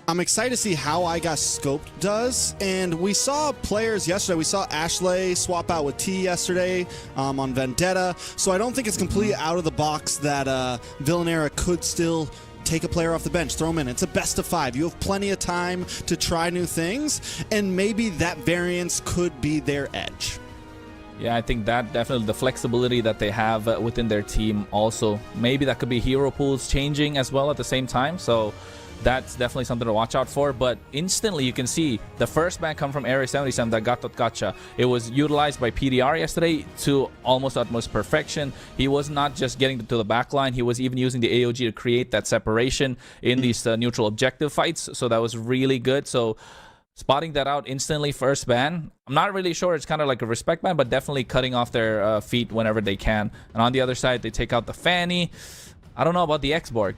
I'm excited to see how I Got Scoped does. And we saw players yesterday. We saw Ashley swap out with T yesterday on Vendetta. So I don't think it's completely out of the box that Villanera could still take a player off the bench, throw him in. It's a best of 5. You have plenty of time to try new things, and maybe that variance could be their edge. Yeah, I think that definitely the flexibility that they have within their team also. Maybe that could be hero pools changing as well at the same time. So that's definitely something to watch out for. But instantly you can see the first ban come from Area 77 that got that gotcha. It was utilized by PDR yesterday to almost utmost perfection. He was not just getting to the back line. He was even using the AOG to create that separation in these neutral objective fights. So that was really good. So spotting that out instantly, first ban. I'm not really sure. It's kind of like a respect ban, but definitely cutting off their feet whenever they can. And on the other side, they take out the Fanny. I don't know about the X-Borg.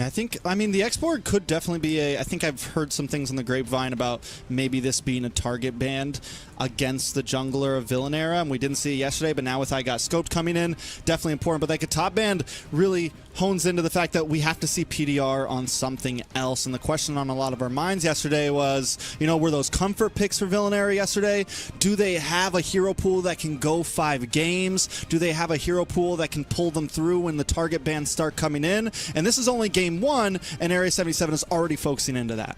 I mean, the X-Borg could definitely be I think I've heard some things in the grapevine about maybe this being a target band against the jungler of Villanera, and we didn't see it yesterday, but now with I Got Scoped coming in, definitely important. But like a top band really hones into the fact that we have to see PDR on something else. And the question on a lot of our minds yesterday was, you know, were those comfort picks for Villanera yesterday? Do they have a hero pool that can go 5 games? Do they have a hero pool that can pull them through when the target bands start coming in? And this is only game 1, and Area 77 is already focusing into that.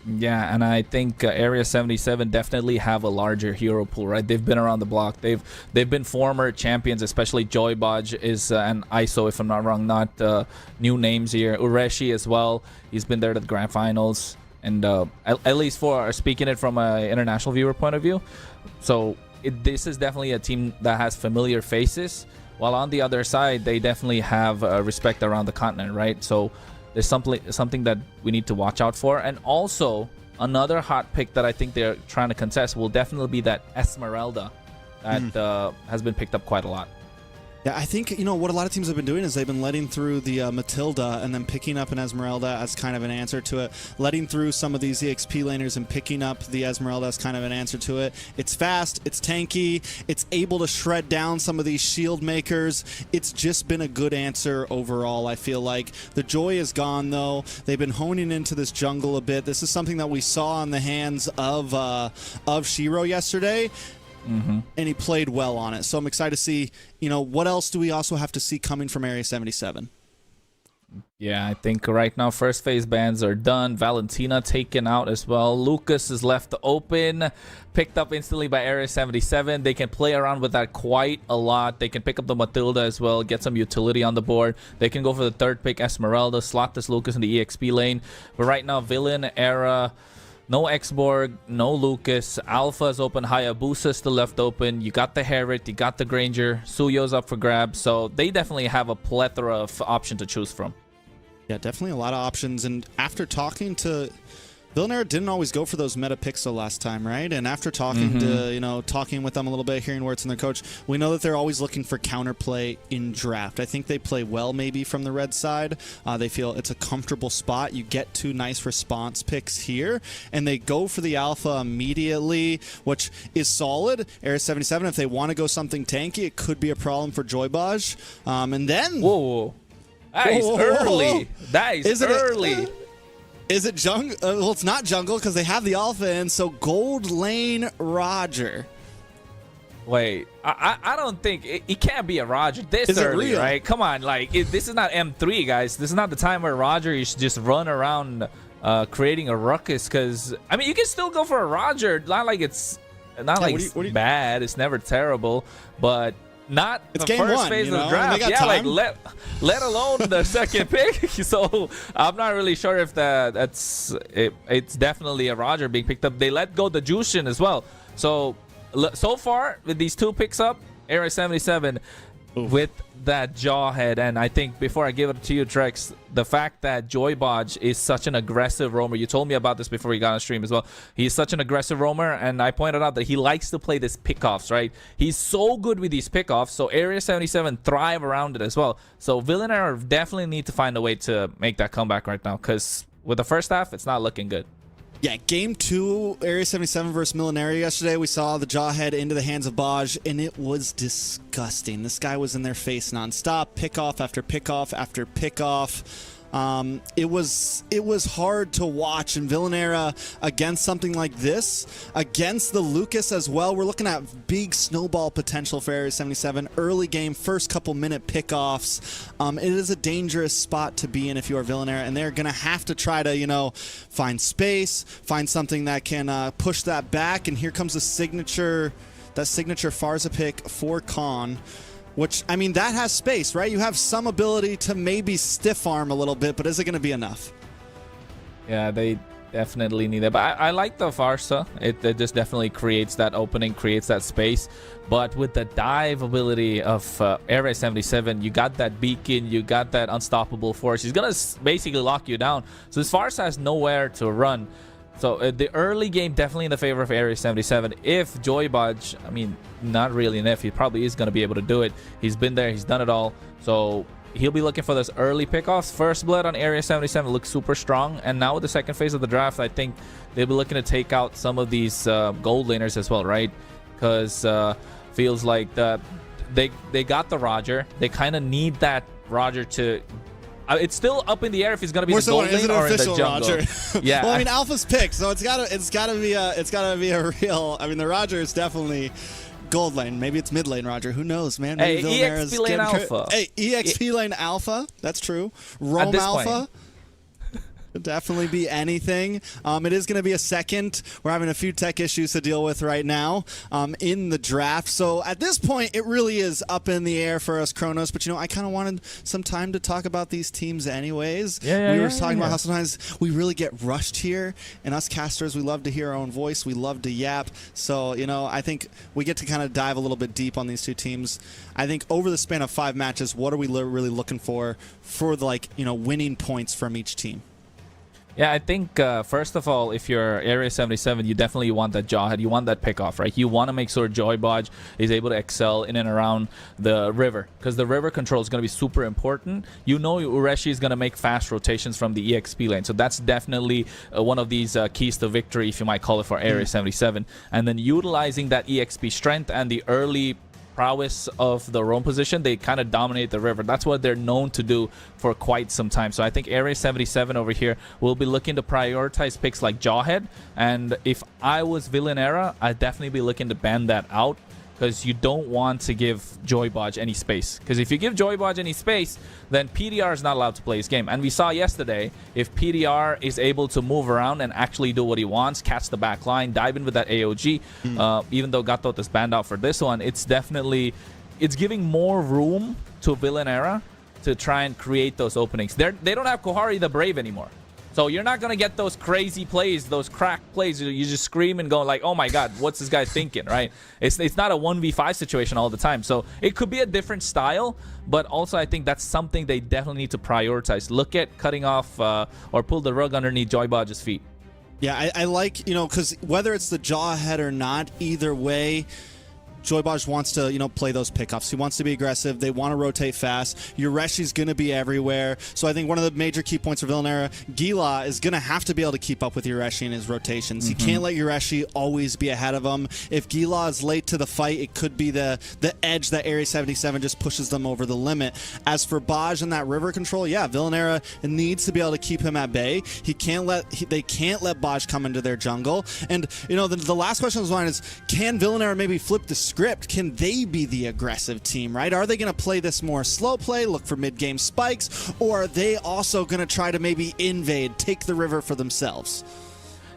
Yeah, and I think Area 77 definitely have a larger hero pool, right? They've been around the block. They've been former champions, especially Joybaj is and ISO, if I'm not wrong, not new names here. Ureshi as well. He's been there to the grand finals, and at least for speaking it from an international viewer point of view. So this is definitely a team that has familiar faces. While on the other side, they definitely have respect around the continent, right? So there's something that we need to watch out for. And also, another hot pick that I think they're trying to contest will definitely be that Esmeralda that has been picked up quite a lot. Yeah, I think, you know, what a lot of teams have been doing is they've been letting through the Matilda and then picking up an Esmeralda as kind of an answer to it. Letting through some of these EXP laners and picking up the Esmeralda as kind of an answer to it. It's fast, it's tanky, it's able to shred down some of these shield makers. It's just been a good answer overall, I feel like. The joy is gone, though. They've been honing into this jungle a bit. This is something that we saw on the hands of Shiro yesterday. And he played well on it. So I'm excited to see, you know, what else do we also have to see coming from Area 77? Yeah, I think right now first phase bans are done. Valentina taken out as well. Lucas is left open, picked up instantly by Area 77. They can play around with that quite a lot. They can pick up the Matilda as well, get some utility on the board. They can go for the third pick, Esmeralda, slot this Lucas in the EXP lane. But right now, Villain, Era, no X-Borg, no Lucas. Alpha is open. Hayabusa still left open. You got the Herrit, you got the Granger. Suyo's up for grabs. So they definitely have a plethora of options to choose from. Yeah, definitely a lot of options. And after talking to Villanera, didn't always go for those meta picks the last time, right? And after talking to, you know, talking with them a little bit, hearing words from their coach, we know that they're always looking for counterplay in draft. I think they play well maybe from the red side. They feel it's a comfortable spot. You get 2 nice response picks here, and they go for the alpha immediately, which is solid. Area 77, if they want to go something tanky, it could be a problem for Joybaj. And then... Whoa. That is early. That is early. Is it jungle? Well, it's not jungle because they have the alpha in. So gold lane Roger. Wait, I don't think it can't be a Roger this early, right? Come on, like this is not M3, guys. This is not the time where Roger you should just run around creating a ruckus. Because I mean, you can still go for a Roger. Not like it's bad. It's never terrible, but not it's the first phase of the draft. Yeah, time. Like let alone the second pick. So I'm not really sure if that's it. It's definitely a Roger being picked up. They let go the Jushin as well. So far with these 2 picks up, Area 77 with that Jawhead. And I think before I give it to you, Trex, the fact that Joybaj is such an aggressive roamer, you told me about this before you got on stream as well. He's such an aggressive roamer, and I pointed out that he likes to play this pickoffs, right? He's so good with these pickoffs, so Area 77 thrive around it as well. So Villanera definitely need to find a way to make that comeback right now, because with the first half, it's not looking good. Yeah, game 2, Area 77 versus Millenary yesterday. We saw the Jawhead into the hands of Baj, and it was disgusting. This guy was in their face nonstop, pickoff after pickoff after pickoff. It was hard to watch, and Villanera against something like this, against the Lucas as well. We're looking at big snowball potential for Area 77. Early game, first couple minute pickoffs. It is a dangerous spot to be in if you are Villanera, and they're going to have to try to, find space, find something that can push that back. And here comes the signature Farza pick for Khan. Which, I mean, that has space, right? You have some ability to maybe stiff arm a little bit, but is it going to be enough? Yeah, they definitely need it. But I like the Farsa. It just definitely creates that opening, creates that space. But with the dive ability of Area 77, you got that beacon, you got that unstoppable force. He's going to basically lock you down. So this Farsa has nowhere to run. So the early game definitely in the favor of Area 77. If Joybodge, I mean, not really an if, he probably is going to be able to do it. He's been there, he's done it all. So he'll be looking for this early pickoffs. First blood on Area 77 looks super strong. And now with the second phase of the draft, I think they'll be looking to take out some of these gold laners as well, right? Because feels like they got the Roger. They kind of need that Roger to... it's still up in the air if he's going to be the gold lane or in the jungle. Roger? Yeah. Well, I mean, Alpha's picked, so it's gotta be a real. I mean, the Roger is definitely gold lane. Maybe it's mid lane Roger. Who knows, man? Maybe EXP lane Alpha. Hey, EXP lane Alpha. That's true. Roam Alpha. Point. Could definitely be anything. It is going to be a second. We're having a few tech issues to deal with right now in the draft. So at this point, it really is up in the air for us, Kronos. But, I kind of wanted some time to talk about these teams anyways. We were talking about how sometimes we really get rushed here. And us casters, we love to hear our own voice. We love to yap. So, I think we get to kind of dive a little bit deep on these two teams. I think over the span of 5 matches, what are we really looking for the, winning points from each team? Yeah, I think, first of all, if you're Area 77, you definitely want that Jawhead. You want that pickoff, right? You want to make sure Joybodge is able to excel in and around the river, because the river control is going to be super important. Ureshi is going to make fast rotations from the EXP lane, so that's definitely one of these keys to victory, if you might call it, for Area 77. And then utilizing that EXP strength and the early prowess of the roam position, they kind of dominate the river. That's what they're known to do for quite some time. So I think Area 77 over here will be looking to prioritize picks like Jawhead. And if I was Villanera, I'd definitely be looking to ban that out, because you don't want to give Joybodge any space. Because if you give Joybodge any space, then PDR is not allowed to play his game. And we saw yesterday, if PDR is able to move around and actually do what he wants, catch the back line, dive in with that AOG, even though Gatot is banned out for this one, it's giving more room to Villanera to try and create those openings. They don't have Kohari the Brave anymore. So you're not going to get those crazy plays, those crack plays. You just scream and go like, oh my God, what's this guy thinking, right? It's not a 1v5 situation all the time. So it could be a different style, but also I think that's something they definitely need to prioritize. Look at cutting off or pull the rug underneath Joybodge's feet. Yeah, I like, because whether it's the Jawhead or not, either way, Joybodge wants to, play those pickoffs. He wants to be aggressive. They want to rotate fast. Ureshi's going to be everywhere. So I think one of the major key points for Villanera, Gila is going to have to be able to keep up with Ureshi in his rotations. You can't let Ureshi always be ahead of him. If Gila is late to the fight, it could be the edge that Area 77 just pushes them over the limit. As for Baj and that river control, yeah, Villanera needs to be able to keep him at bay. They can't let Baj come into their jungle. And, the last question was mine is, can Villanera maybe flip the script? Can they be the aggressive team, right? Are they going to play this more slow play, look for mid-game spikes, or are they also going to try to maybe invade, take the river for themselves?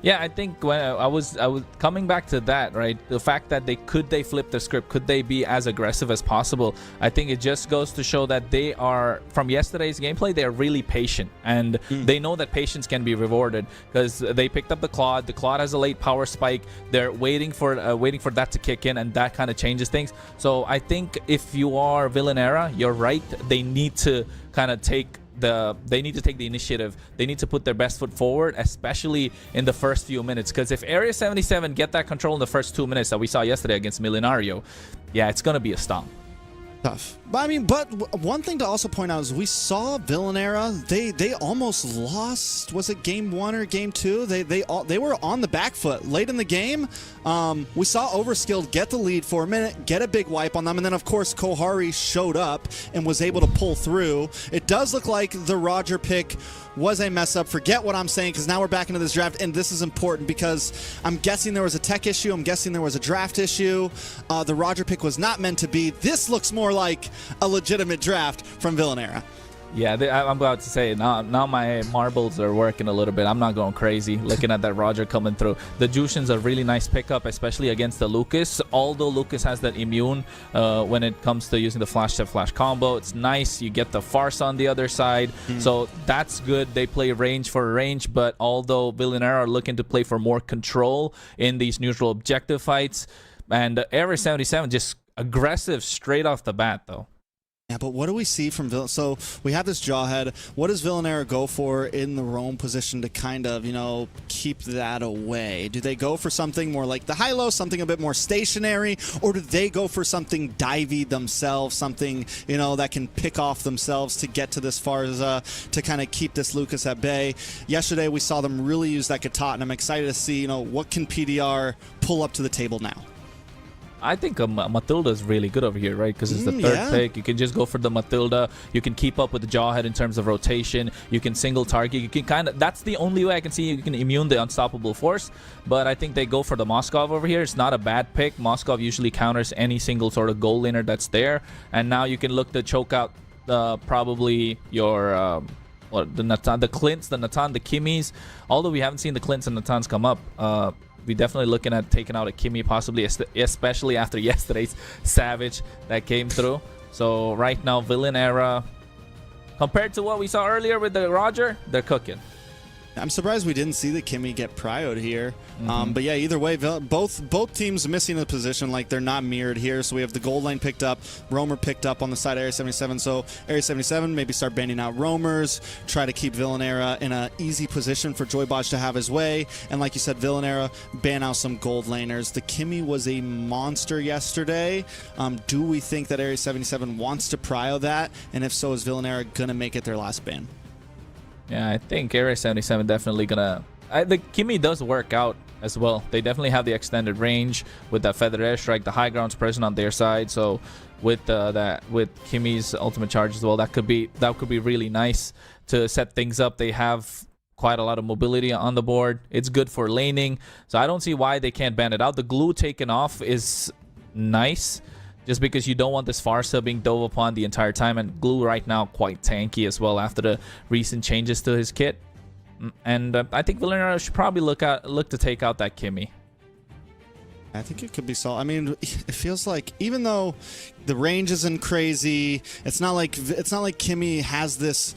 Yeah, I think when I was coming back to that, right? The fact that they flip the script, could they be as aggressive as possible? I think it just goes to show that they are, from yesterday's gameplay, they are really patient, and they know that patience can be rewarded, because they picked up the Claude. The Claude has a late power spike. They're waiting for that to kick in, and that kind of changes things. So I think if you are Villanera, you're right. They need to kind of take the initiative. They need to put their best foot forward, especially in the first few minutes, because if Area 77 get that control in the first 2 minutes that we saw yesterday against Milionario, yeah, it's going to be a stomp. Tough. But one thing to also point out is we saw Villanera. They almost lost. Was it game 1 or game 2? They were on the back foot late in the game. We saw Overskilled get the lead for a minute, get a big wipe on them, and then of course Kohari showed up and was able to pull through. It does look like the Roger pick was a mess up. Forget what I'm saying, because now we're back into this draft, and this is important because I'm guessing there was a tech issue. I'm guessing there was a draft issue. The Roger pick was not meant to be. This looks more like a legitimate draft from Villanera. Yeah, I'm about to say, now my marbles are working a little bit. I'm not going crazy looking at that Roger coming through. The Jushin's a really nice pickup, especially against the Lucas. Although Lucas has that immune when it comes to using the flash to flash combo. It's nice. You get the Farce on the other side. So that's good. They play range for range. But although Villanera are looking to play for more control in these neutral objective fights, and Area 77 just aggressive straight off the bat, though. Yeah, but what do we see from Villanera? So we have this Jawhead. What does Villanera go for in the roam position to kind of, keep that away? Do they go for something more like the high-low, something a bit more stationary, or do they go for something divey themselves, something, that can pick off themselves to get to this far as to kind of keep this Lucas at bay? Yesterday we saw them really use that Gatot, and I'm excited to see, what can PDR pull up to the table now? I think Matilda is really good over here, right? Because it's the third pick. You can just go for the Matilda. You can keep up with the Jawhead in terms of rotation. You can single target. You can that's the only way I can see you can immune the Unstoppable Force. But I think they go for the Moskov over here. It's not a bad pick. Moskov usually counters any single sort of goal laner that's there. And now you can look to choke out probably your... the Natan, the Clints, the Natan, the Kimmies. Although we haven't seen the Clints and Natans come up, we're definitely looking at taking out a Kimmy, possibly, especially after yesterday's Savage that came through. So right now, Villanera, compared to what we saw earlier with the Roger, they're cooking. I'm surprised we didn't see the Kimmy get prioed here. But yeah, either way, both teams missing a position, like they're not mirrored here. So we have the gold lane picked up, Roamer picked up on the side of Area 77. So Area 77 maybe start banning out Roamers, try to keep Villanera in an easy position for Joybaj to have his way. And like you said, Villanera ban out some gold laners. The Kimmy was a monster yesterday. Do we think that Area 77 wants to prio that? And if so, is Villanera going to make it their last ban? Yeah, I think Area 77 definitely gonna... the Kimmy does work out as well. They definitely have the extended range with that Feather Airstrike. The high ground's present on their side, so with with Kimmy's ultimate charge as well, that could be really nice to set things up. They have quite a lot of mobility on the board. It's good for laning, so I don't see why they can't ban it out. The glue taken off is nice, just because you don't want this Farsa being dove upon the entire time, and Glue right now quite tanky as well after the recent changes to his kit. And I think Villanera should probably look to take out that Kimmy. I think it could be solid. I mean, it feels like even though the range isn't crazy, it's not like Kimmy has this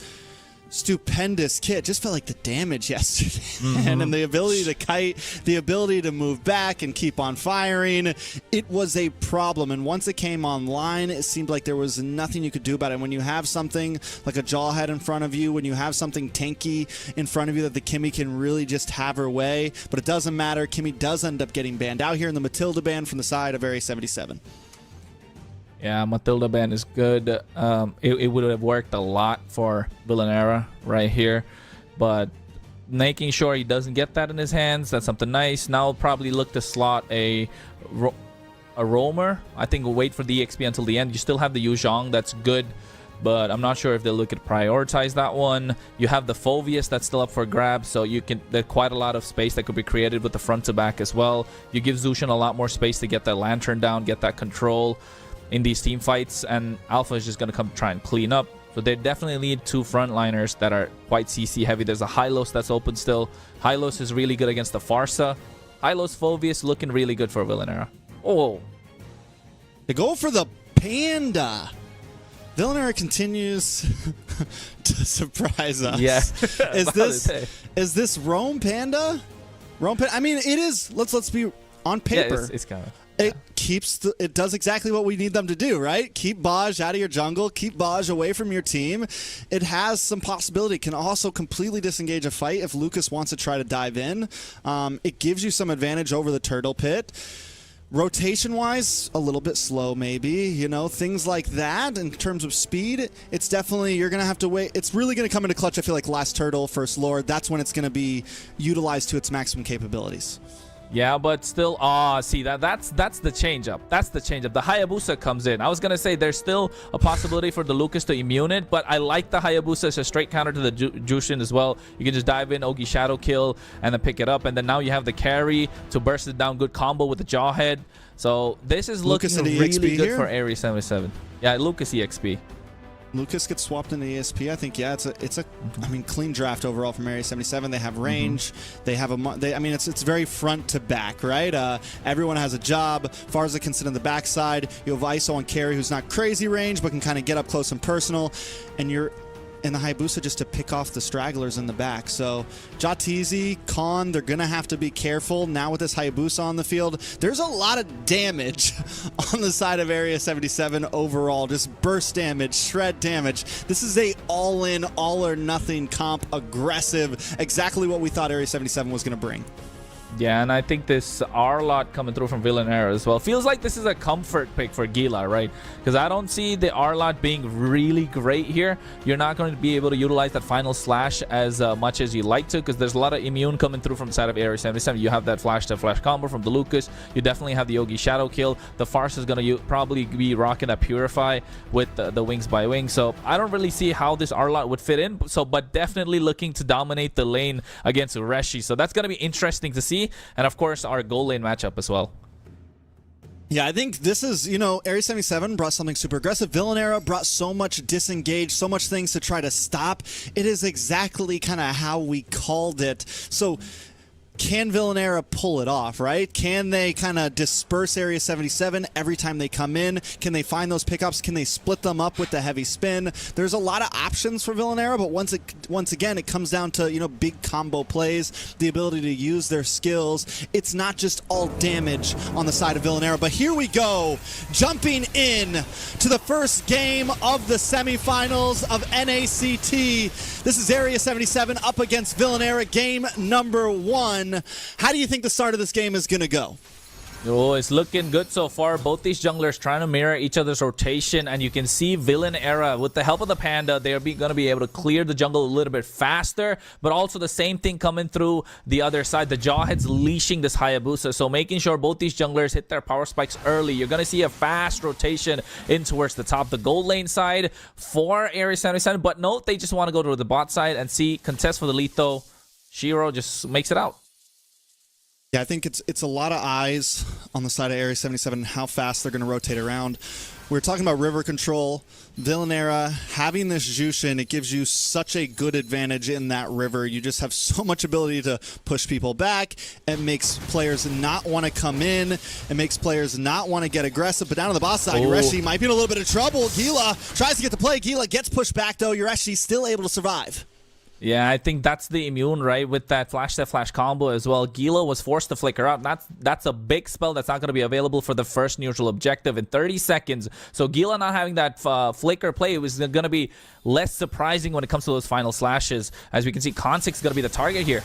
stupendous kit. Just felt like the damage yesterday and the ability to kite, the ability to move back and keep on firing, it was a problem. And once it came online, it seemed like there was nothing you could do about it. When you have something like a Jawhead in front of you, when you have something tanky in front of you, that the Kimmy can really just have her way. But it doesn't matter. Kimmy does end up getting banned out here in the Matilda ban from the side of Area 77. Yeah, Matilda ban is good. It would have worked a lot for Villanera right here, but making sure he doesn't get that in his hands, that's something nice. Now I'll probably look to slot a roamer. I think we'll wait for the EXP until the end. You still have the Yu Zhong, that's good, but I'm not sure if they'll look at prioritize that one. You have the Phoveus that's still up for grabs, so there's quite a lot of space that could be created with the front to back as well. You give Zushin a lot more space to get that Lantern down, get that control in these team fights, and Alpha is just going to come try and clean up. So they definitely need two frontliners that are quite CC heavy. There's a Hylos that's open still. Hylos is really good against the Farsa. Hylos Phoveus looking really good for Villanera. Oh, they go for the Panda. Villanera continues to surprise us. Yeah. is this Roam Panda? Roam Panda. I mean, it is. Let's be on paper. Yeah, it's kind of. It does exactly what we need them to do, right? Keep Baj out of your jungle, keep Baj away from your team. It has some possibility. It can also completely disengage a fight if Lucas wants to try to dive in. It gives you some advantage over the turtle pit. Rotation-wise, a little bit slow maybe, you know, things like that. In terms of speed, it's definitely, you're going to have to wait. It's really going to come into clutch, I feel like, last Turtle, First Lord. That's when it's going to be utilized to its maximum capabilities. Yeah, but still, see, that's the change-up. That's the change-up. The Hayabusa comes in. I was going to say there's still a possibility for the Lucas to immune it, but I like the Hayabusa as a straight counter to the Jushin as well. You can just dive in, Ogi Shadow Kill, and then pick it up, and then now you have the carry to burst it down. Good combo with the Jawhead. So this is looking really good for Area 77. Yeah, Lucas EXP. Lucas gets swapped into ESP. I think, yeah, it's a I mean, clean draft overall from Area 77. They have range. They have I mean, it's very front to back, right? Everyone has a job. Farza can sit on the backside. You have ISO on carry, who's not crazy range, but can kind of get up close and personal. And you're in the Hayabusa just to pick off the stragglers in the back. So Jatizi, Khan, they're going to have to be careful. Now with this Hayabusa on the field, there's a lot of damage on the side of Area 77 overall. Just burst damage, shred damage. This is a all-in, all-or-nothing comp, aggressive, exactly what we thought Area 77 was going to bring. Yeah, and I think this R-Lot coming through from Villanera as well. Feels like this is a comfort pick for Gila, right? Because I don't see the R-Lot being really great here. You're not going to be able to utilize that final slash as much as you like to, because there's a lot of immune coming through from the side of Area 77. You have that flash-to-flash combo from the Lucas. You definitely have the Yogi Shadow Kill. The Farce is going to probably be rocking that Purify with the Wings by Wing. So I don't really see how this R-Lot would fit in. But definitely looking to dominate the lane against Ureshi. So that's going to be interesting to see. And of course, our goal lane matchup as well. Yeah, I think this is, you know, Area 77 brought something super aggressive. Villanera brought so much disengage, so much things to try to stop. It is exactly kind of how we called it. So can Villanera pull it off, right? Can they kind of disperse Area 77 every time they come in? Can they find those pickups? Can they split them up with the heavy spin? There's a lot of options for Villanera, but once again, it comes down to, you know, big combo plays, the ability to use their skills. It's not just all damage on the side of Villanera, but here we go, jumping in to the first game of the semifinals of NACT. This is Area 77 up against Villanera, game number 1. How do you think the start of this game is going to go? Oh, it's looking good so far. Both these junglers trying to mirror each other's rotation, and you can see Villanera, with the help of the Panda, they're going to be able to clear the jungle a little bit faster, but also the same thing coming through the other side. The Jawhead's leashing this Hayabusa, so making sure both these junglers hit their power spikes early. You're going to see a fast rotation in towards the top, the gold lane side for Area 77, but no, they just want to go to the bot side and see contest for the Letho. Shiro just makes it out. Yeah, I think it's a lot of eyes on the side of Area 77 and how fast they're going to rotate around. We're talking about river control. Villanera, having this Jushin, it gives you such a good advantage in that river. You just have so much ability to push people back. It makes players not want to come in. It makes players not want to get aggressive. But down on the boss side, Ureshi might be in a little bit of trouble. Gila tries to get the play. Gila gets pushed back, though. Ureshi still able to survive. Yeah, I think that's the immune, right? With that flash combo as well. Gila was forced to flicker out. That's a big spell that's not going to be available for the first neutral objective in 30 seconds. So Gila not having that flicker play was going to be less surprising when it comes to those final slashes. As we can see, Kha'Zix is going to be the target here.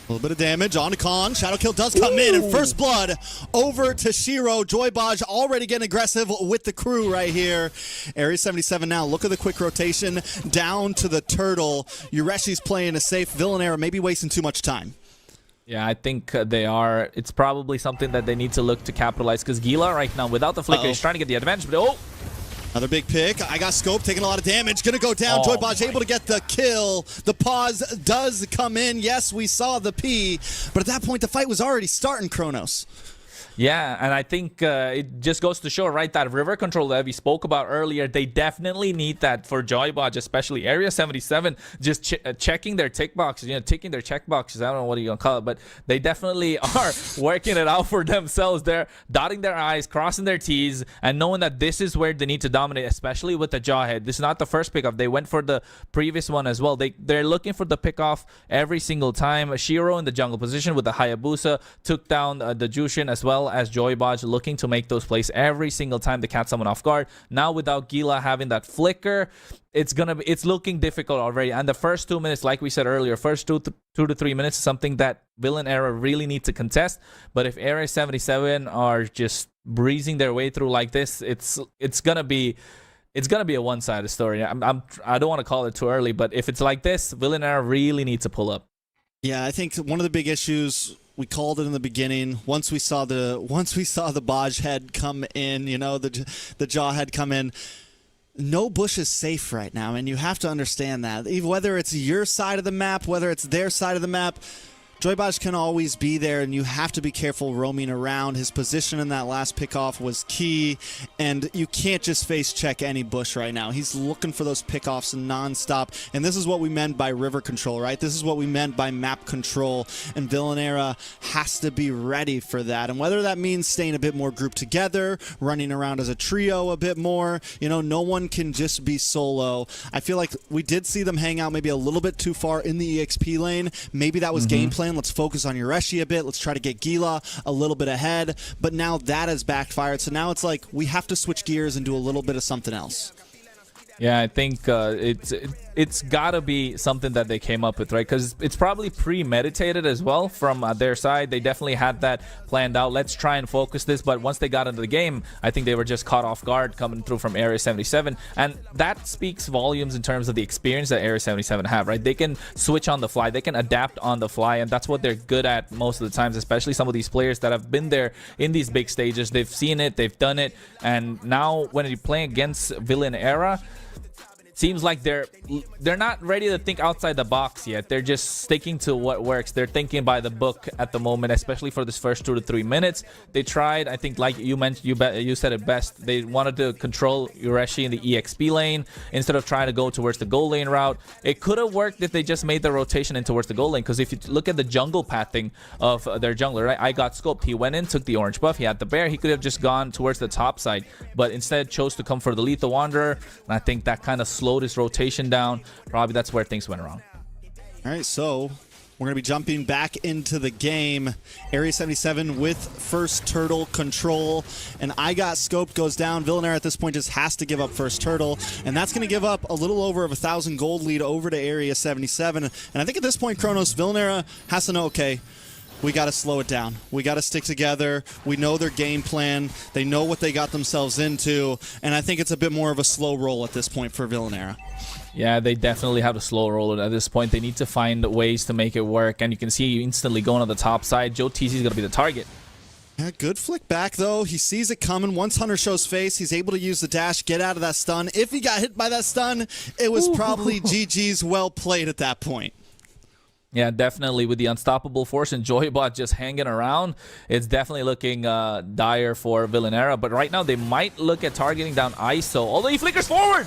A little bit of damage on to Khan. Shadow Kill does come in, and first blood over to Shiro. Joybaj already getting aggressive with the crew right here. Area 77 now. Look at the quick rotation down to the turtle. Ureshi's playing a safe. Villanera maybe wasting too much time. Yeah, I think they are. It's probably something that they need to look to capitalize, because Gila right now, without the flicker, he's trying to get the advantage, but another big pick. I got Scope taking a lot of damage. Gonna go down. Joybaj able to get the kill. The pause does come in. Yes, we saw the P, but at that point, the fight was already starting, Kronos. Yeah, and I think it just goes to show, right, that river control that we spoke about earlier, they definitely need that for Joybaj, especially Area 77, just checking their tick boxes, you know, ticking their check boxes. I don't know what you're going to call it, but they definitely are working it out for themselves. They're dotting their I's, crossing their T's, and knowing that this is where they need to dominate, especially with the Jawhead. This is not the first pickoff. They went for the previous one as well. They're looking for the pickoff every single time. Shiro in the jungle position with the Hayabusa took down the Jushin as well as Joybaj, looking to make those plays every single time they catch someone off guard. Now without Gila having that flicker, it's looking difficult already. And the first 2 minutes, like we said earlier, first 2 to 3 minutes is something that Villain Era really need to contest. But if Area 77 are just breezing their way through like this, it's gonna be a one-sided story. I don't want to call it too early, but if it's like this, Villain Era really needs to pull up. Yeah, I think one of the big issues, we called it in the beginning. Once we saw the Baj head come in, you know, the jaw head come in. No bush is safe right now, and you have to understand that. Whether it's your side of the map, whether it's their side of the map, Joybaj can always be there, and you have to be careful roaming around. His position in that last pickoff was key, and you can't just face check any bush right now. He's looking for those pickoffs nonstop, and this is what we meant by river control, right? This is what we meant by map control, and Villain Era has to be ready for that. And whether that means staying a bit more grouped together, running around as a trio a bit more, you know, no one can just be solo. I feel like we did see them hang out maybe a little bit too far in the EXP lane. Maybe that was game plan. Let's focus on Yureshi a bit. Let's try to get Gila a little bit ahead. But now that has backfired. So now it's like we have to switch gears and do a little bit of something else. Yeah, I think it's got to be something that they came up with, right? Because it's probably premeditated as well from their side. They definitely had that planned out. Let's try and focus this. But once they got into the game, I think they were just caught off guard coming through from Area 77. And that speaks volumes in terms of the experience that Area 77 have, right? They can switch on the fly. They can adapt on the fly. And that's what they're good at most of the times, especially some of these players that have been there in these big stages. They've seen it. They've done it. And now when you're playing against Villain Era, seems like they're not ready to think outside the box yet. They're just sticking to what works. They're thinking by the book at the moment, especially for this first 2 to 3 minutes. They tried, I think, like you mentioned, you said it best. They wanted to control Yureshi in the EXP lane instead of trying to go towards the goal lane route. It could have worked if they just made the rotation in towards the goal lane. Because if you look at the jungle pathing of their jungler, right? I got scoped. He went in, took the orange buff. He had the bear. He could have just gone towards the top side, but instead chose to come for the lethal wanderer. And I think that kind of slowed his rotation down. Probably that's where things went wrong. All right, so we're going to be jumping back into the game. Area 77 with first turtle control, and I got scoped goes down. Villain Era at this point just has to give up first turtle, and that's going to give up a little over of 1,000 gold lead over to Area 77. And I think at this point, Kronos, Villain Era has to know, okay, we got to slow it down. We got to stick together. We know their game plan. They know what they got themselves into. And I think it's a bit more of a slow roll at this point for Villain Era. Yeah, they definitely have a slow roll at this point. They need to find ways to make it work. And you can see instantly going on the top side. Joe TC is going to be the target. Yeah, good flick back, though. He sees it coming. Once Hunter shows face, he's able to use the dash, get out of that stun. If he got hit by that stun, it was probably GG's well played at that point. Yeah, definitely with the unstoppable force and Joybot just hanging around, it's definitely looking dire for Villain Era. But right now, they might look at targeting down ISO, although he flickers forward.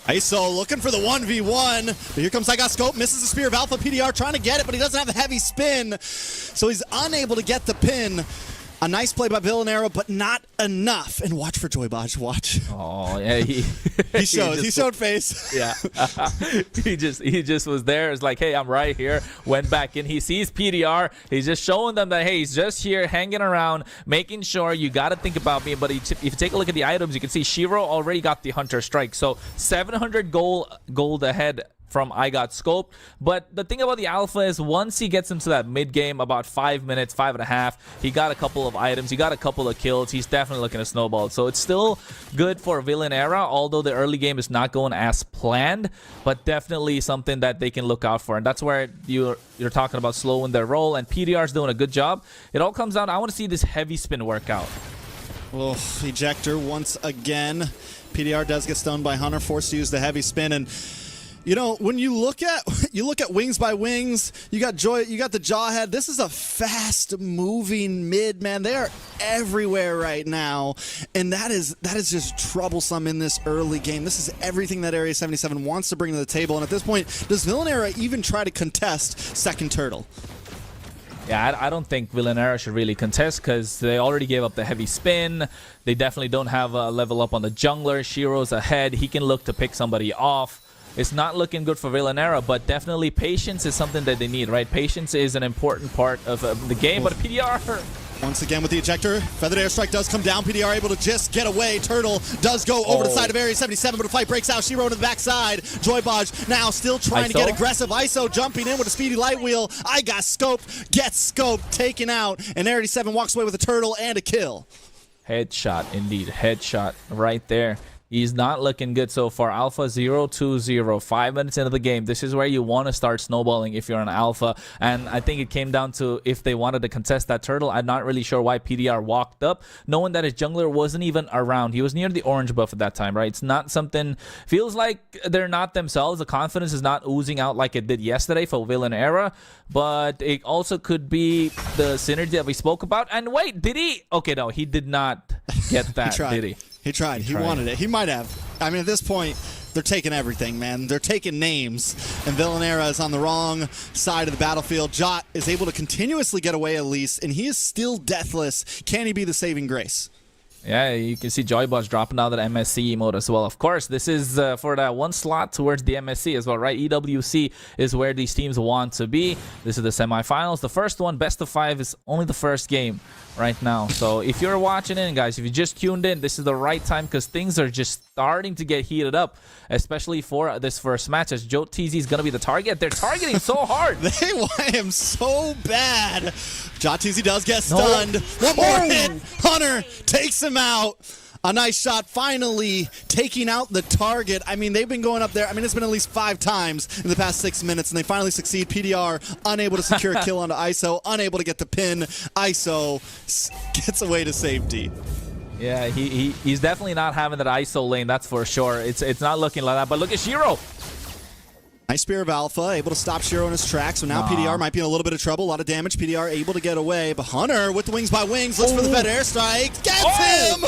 ISO looking for the 1v1. But here comes I Got Scope, misses the Spear of Alpha. PDR trying to get it, but he doesn't have a heavy spin. So he's unable to get the pin. A nice play by Villain Era, but not enough. And watch for Joybaj. Watch. Oh yeah, he showed face. Yeah, he just was there. It's like, hey, I'm right here. Went back in. He sees PDR. He's just showing them that, hey, he's just here hanging around, making sure you got to think about me. But if you take a look at the items, you can see Shiro already got the Hunter Strike. So 700 gold ahead from I Got Scoped. But the thing about the Alpha is once he gets into that mid game, about 5 minutes, 5.5, he got a couple of items, he got a couple of kills. He's definitely looking to snowball. So it's still good for Villain Era, although the early game is not going as planned, but definitely something that they can look out for. And that's where you're talking about slowing their roll, and PDR's doing a good job. It all comes down, I want to see this heavy spin work out. Oh, ejector once again. PDR does get stoned by Hunter, forced to use the heavy spin. And you know, when you look at Wings by Wings, you got the Jawhead. This is a fast-moving mid, man. They are everywhere right now, and that is just troublesome in this early game. This is everything that Area 77 wants to bring to the table. And at this point, does Villain Era even try to contest second turtle? Yeah, I don't think Villain Era should really contest because they already gave up the heavy spin. They definitely don't have a level up on the jungler. Shiro's ahead. He can look to pick somebody off. It's not looking good for Villain Era, but definitely patience is something that they need, right? Patience is an important part of the game, but PDR Once again with the ejector, feathered airstrike does come down. PDR able to just get away. Turtle does go over the side of Area 77, but a fight breaks out. Shiro to the backside. Joybodge now still trying to get aggressive. ISO jumping in with a speedy light wheel. I got scoped, gets scoped, taken out, and Area 87 walks away with a turtle and a kill. Headshot, indeed. Headshot right there. He's not looking good so far. Alpha 0-2-0, 5 minutes into the game. This is where you want to start snowballing if you're an alpha. And I think it came down to if they wanted to contest that turtle. I'm not really sure why PDR walked up, knowing that his jungler wasn't even around. He was near the orange buff at that time, right? It's not something, feels like they're not themselves. The confidence is not oozing out like it did yesterday for Villain Era. But it also could be the synergy that we spoke about. And wait, did he? Okay, no, he did not get that, did he? He tried. He wanted it. He might have. I mean, at this point, they're taking everything, man. They're taking names. And Villanera is on the wrong side of the battlefield. Jot is able to continuously get away at least, and he is still deathless. Can he be the saving grace? Yeah, you can see Joybodge dropping out of that MSC emote as well. Of course, this is for that one slot towards the MSC as well, right? EWC is where these teams want to be. This is the semifinals. The first one, best of 5, is only the first game right now. So if you're watching in, guys, if you just tuned in, this is the right time because things are just starting to get heated up, especially for this first match as Joe TZ is going to be the target. They're targeting so hard. They want him so bad. Jot-TZ does get stunned. One more hit. Hunter takes him out. A nice shot finally taking out the target. I mean, they've been going up there. I mean, it's been at least 5 times in the past 6 minutes, and they finally succeed. PDR unable to secure a kill onto ISO, unable to get the pin. ISO gets away to safety. Yeah, he's definitely not having that ISO lane, that's for sure. It's not looking like that, but look at Shiro. Nice Spear of Alpha, able to stop Shiro in his tracks. So now PDR might be in a little bit of trouble. A lot of damage. PDR able to get away. But Hunter with the wings by wings looks for the Fed airstrike. Gets him!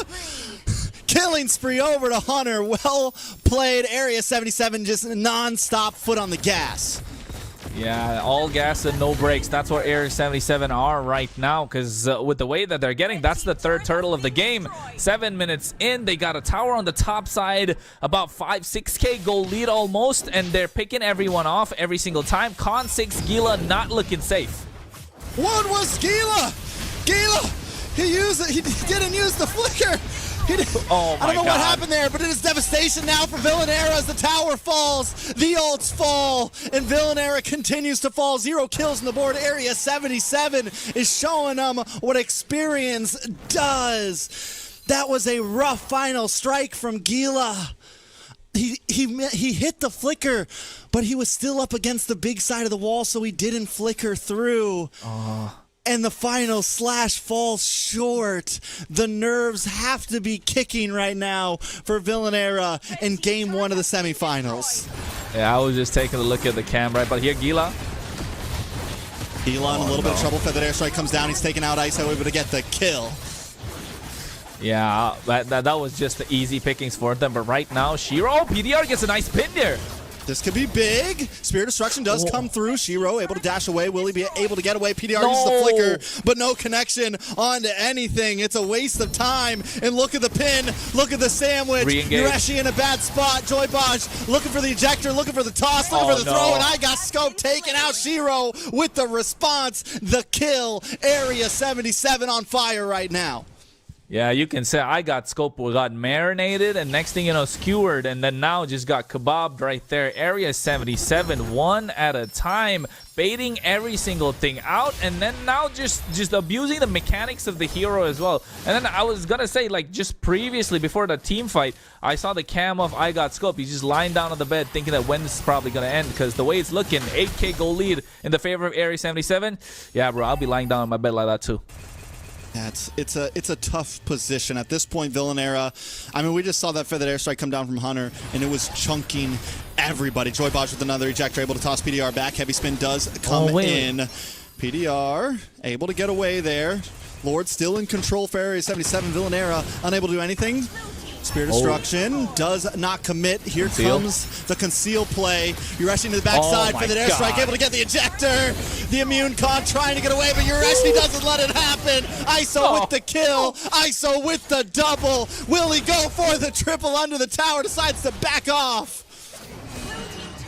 Killing spree over to Hunter. Well played. Area 77 just non-stop foot on the gas. Yeah, all gas and no brakes. That's what Area 77 are right now because with the way that they're getting, that's the 3rd turtle of the game. 7 minutes in, they got a tower on the top side, about 5-6K goal lead almost, and they're picking everyone off every single time. Con 6, Gila not looking safe. One was Gila! Gila! He didn't use the flicker! Oh my I don't know God. what happened there, but it is devastation now for Villanera as the tower falls. The ults fall, and Villanera continues to fall. 0 kills on the board. Area 77 is showing them what experience does. That was a rough final strike from Gila. He hit the flicker, but he was still up against the big side of the wall, so he didn't flicker through. And the final slash falls short. The nerves have to be kicking right now for Villanera in game 1 of the semifinals. Yeah, I was just taking a look at the cam, right? But here, Gila. Gila in a little bit of trouble. Feathered airstrike comes down. He's taking out ISO, able to get the kill. Yeah, that was just the easy pickings for them. But right now, Shiro, PDR gets a nice pin there. This could be big. Spear Destruction does come through. Shiro able to dash away. Will he be able to get away? PDR uses the flicker, but no connection onto anything. It's a waste of time. And look at the pin. Look at the sandwich. Yureshi in a bad spot. Joybodge looking for the ejector, looking for the toss, looking for the throw, and I got scoped, taking out Shiro with the response. The kill. Area 77 on fire right now. Yeah, you can say I got scoped, got marinated, and next thing you know, skewered, and then now just got kebabbed right there. Area 77, 1 at a time, baiting every single thing out, and then now just abusing the mechanics of the hero as well. And then I was gonna say, like, just previously, before the team fight, I saw the cam of I got scoped. He's just lying down on the bed thinking that when this is probably gonna end, because the way it's looking, 8K goal lead in the favor of Area 77. Yeah, bro, I'll be lying down on my bed like that too. Yeah, it's a tough position at this point. Villanera, I mean, we just saw that feathered airstrike come down from Hunter, and it was chunking everybody. Joybodge with another ejector, able to toss PDR back. Heavy spin does come in. PDR able to get away there. Lord still in control for Area 77. Villanera unable to do anything. Spear Destruction does not commit. Here comes the conceal play. Yureshi to the backside for the airstrike, able to get the ejector. The immune con trying to get away, but Yureshi doesn't let it happen. ISO with the kill. ISO with the double. Will he go for the triple under the tower? Decides to back off.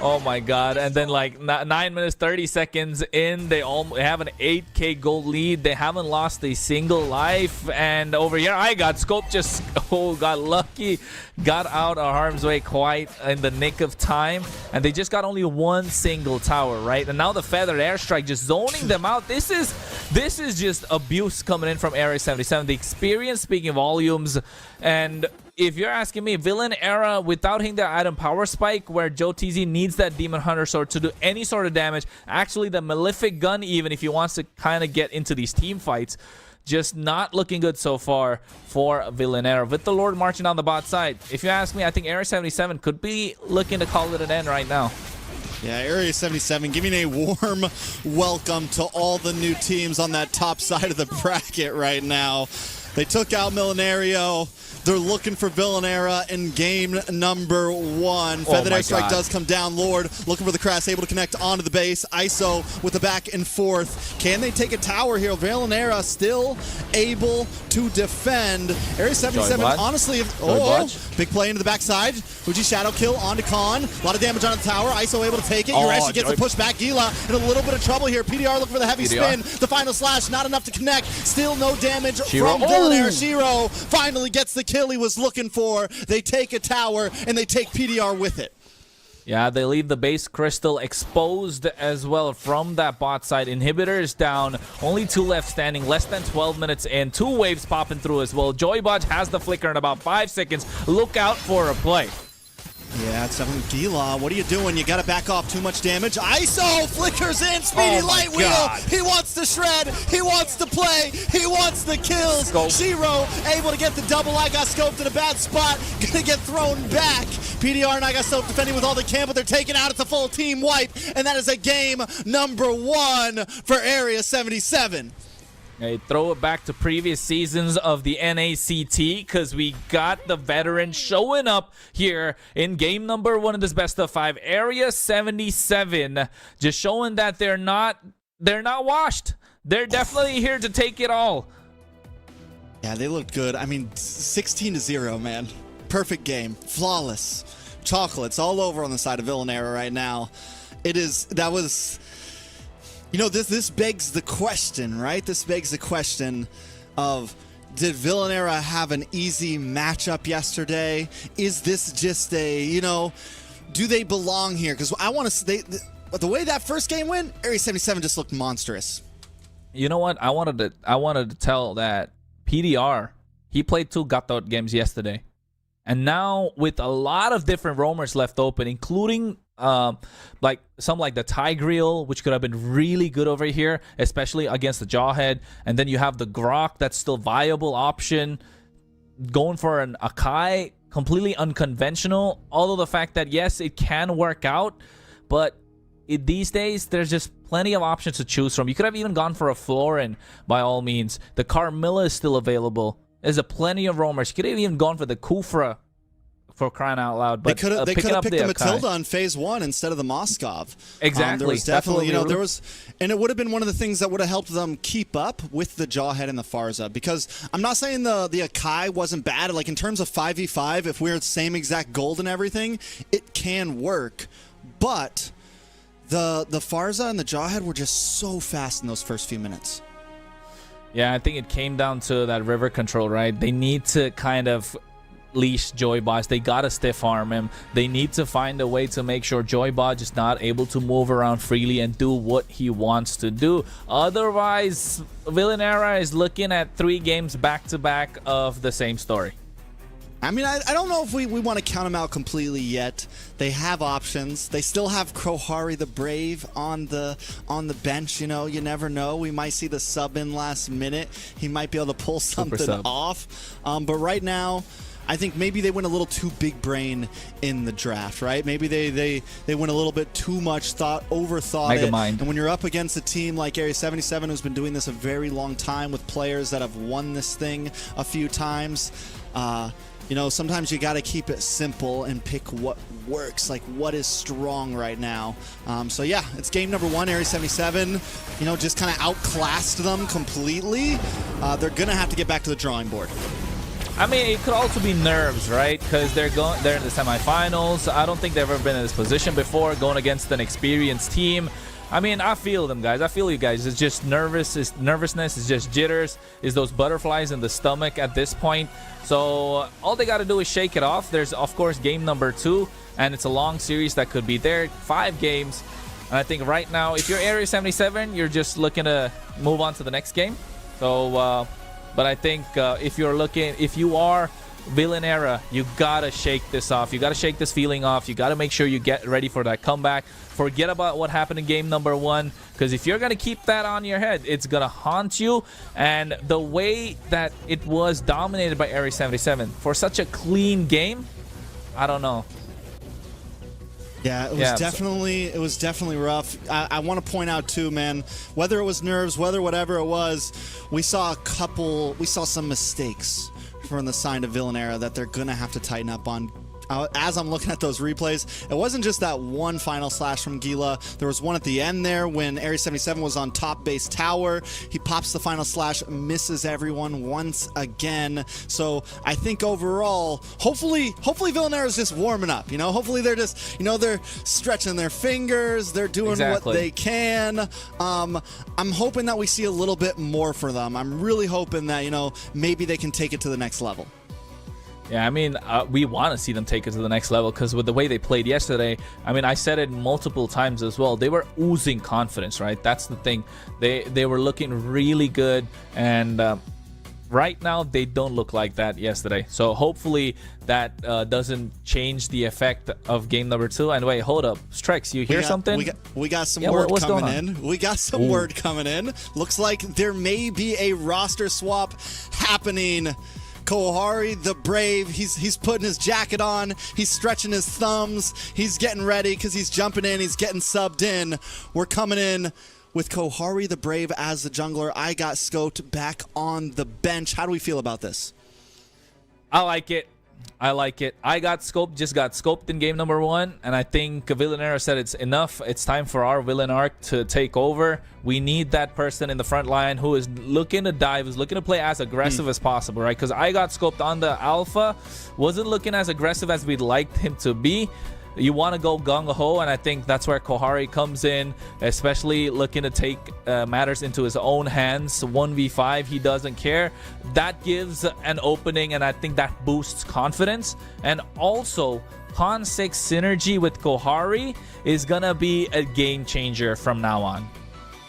Oh my god. And then like 9 minutes 30 seconds in, they have an 8k gold lead. They haven't lost a single life. And over here I got Scope, just got lucky, got out of harm's way quite in the nick of time, and they just got only one single tower, right? And now the feathered airstrike just zoning them out. This is just abuse coming in from Area 77. The experience speaking volumes. And if you're asking me, Villain Era without hitting the item power spike, where Joe TZ needs that Demon Hunter sword to do any sort of damage, actually the Malefic gun, even if he wants to kind of get into these team fights, just not looking good so far for Villain Era. With the Lord marching down the bot side, if you ask me, I think Area 77 could be looking to call it an end right now. Yeah, Area 77 giving a warm welcome to all the new teams on that top side of the bracket right now. They took out Millonario. They're looking for Villain Era in game number 1. Feathered Airstrike does come down. Lord looking for the Crash, able to connect onto the base. ISO with the back and forth. Can they take a tower here? Villain Era still able to defend. Area 77, honestly, big play into the backside. Fuji Shadow kill onto Khan. A lot of damage on the tower. ISO able to take it. Urashi gets the push back. Gila in a little bit of trouble here. PDR looking for the heavy spin. The final slash, not enough to connect. Still no damage from Villain Era. Shiro finally gets the kill he was looking for. They take a tower and they take PDR with it. Yeah, they leave the base crystal exposed as well from that bot side. Inhibitor is down. Only 2 left standing. Less than 12 minutes in. 2 waves popping through as well. Joybot has the flicker in about 5 seconds. Look out for a play. Yeah, it's definitely Gila. What are you doing? You got to back off. Too much damage. ISO flickers in. Speedy light wheel. He wants to shred. He wants to play. He wants the kills. Shiro able to get the double. I got scoped in a bad spot. Gonna get thrown back. PDR and I got self defending with all they can, but they're taken out. It's a full team wipe, and that is a game number 1 for Area 77. Hey, throw it back to previous seasons of the NACT, because we got the veterans showing up here in game number 1 of this best of 5. Area 77 just showing that they're not washed. They're definitely here to take it all. Yeah, they looked good. I mean, 16-0, man. Perfect game. Flawless. Chocolates all over on the side of Villain Era right now. That was... You know, this begs the question, right? This begs the question of, did Villain Era have an easy matchup yesterday? Is this just a, do they belong here? Because I want to, the way that first game went, Area 77 just looked monstrous. You know what? I wanted to tell that PDR, he played 2 got-out games yesterday. And now with a lot of different roamers left open, including like the Tigreal, which could have been really good over here, especially against the Jawhead. And then you have the Grok, that's still viable option. Going for an Akai, completely unconventional. Although the fact that, yes, it can work out, but these days there's just plenty of options to choose from. You could have even gone for a Florin by all means. The Carmilla is still available. There's plenty of roamers. You could have even gone for the Kufra, for crying out loud. But they could have picked the Matilda on phase 1 instead of the Moskov. Exactly. There was definitely, and it would have been one of the things that would have helped them keep up with the Jawhead and the Farza. Because I'm not saying the Akai wasn't bad. Like, in terms of 5v5, if we're the same exact gold and everything, it can work. But the Farza and the Jawhead were just so fast in those first few minutes. Yeah, I think it came down to that river control, right? They need to kind of leash Joybot. They gotta stiff arm him. They need to find a way to make sure Joybot is not able to move around freely and do what he wants to do. Otherwise, Villain Era is looking at 3 games back-to-back of the same story. I mean, I don't know if we want to count them out completely yet. They have options. They still have Krohari the Brave on the bench. You never know. We might see the sub in last minute. He might be able to pull something off. But right now, I think maybe they went a little too big brain in the draft, right? Maybe they went a little bit too much overthought it. Mind. And when you're up against a team like Area 77, who's been doing this a very long time with players that have won this thing a few times, sometimes you got to keep it simple and pick what works, like what is strong right now. So yeah, it's game number 1. Area 77, just kind of outclassed them completely. They're gonna have to get back to the drawing board. I mean, it could also be nerves, right? Because they're in the semifinals. I don't think they've ever been in this position before, going against an experienced team. I mean, I feel them, guys. I feel you guys. It's just nervousness. It's just jitters. It's those butterflies in the stomach at this point. So all they got to do is shake it off. There's, of course, game number 2, and it's a long series that could be there. 5 games. And I think right now, if you're Area 77, you're just looking to move on to the next game. So, but I think if you are Villain Era, you gotta shake this off. You gotta shake this feeling off. You gotta make sure you get ready for that comeback. Forget about what happened in game number 1, because if you're gonna keep that on your head, it's gonna haunt you. And the way that it was dominated by Area 77 for such a clean game, I don't know. Yeah, it was definitely rough. I want to point out too, man, whether it was nerves, whatever it was, we saw some mistakes from the side of Villain Era that they're gonna have to tighten up on. As I'm looking at those replays, it wasn't just that one final slash from Gila. There was one at the end there when Area 77 was on top base tower. He pops the final slash, misses everyone once again. So I think overall, hopefully Villain Era is just warming up. You know, hopefully they're just, they're stretching their fingers. They're doing what they can. I'm hoping that we see a little bit more for them. I'm really hoping that, maybe they can take it to the next level. Yeah, I mean, we want to see them take it to the next level, because with the way they played yesterday, I mean, I said it multiple times as well. They were oozing confidence, right? That's the thing. They were looking really good, and right now they don't look like that yesterday. So hopefully that doesn't change the effect of game number 2. And wait, hold up, Strex, you hear something? We got some word coming in. We got some word coming in. Looks like there may be a roster swap happening. Kohari, the Brave, he's putting his jacket on, he's stretching his thumbs, he's getting ready because he's jumping in, he's getting subbed in. We're coming in with Kohari, the Brave, as the jungler. I got scoped back on the bench. How do we feel about this? I like it. I got scoped in game number 1, and I think Villain Era said it's enough. It's time for our Villain Arc to take over. We need that person in the front line who is looking to dive, who's looking to play as aggressive as possible, right? Because I got scoped on the Alpha, wasn't looking as aggressive as we'd liked him to be. You want to go gung-ho, and I think that's where Kohari comes in, especially looking to take matters into his own hands. 1v5, he doesn't care. That gives an opening, and I think that boosts confidence. And also, Con 6 synergy with Kohari is going to be a game changer from now on.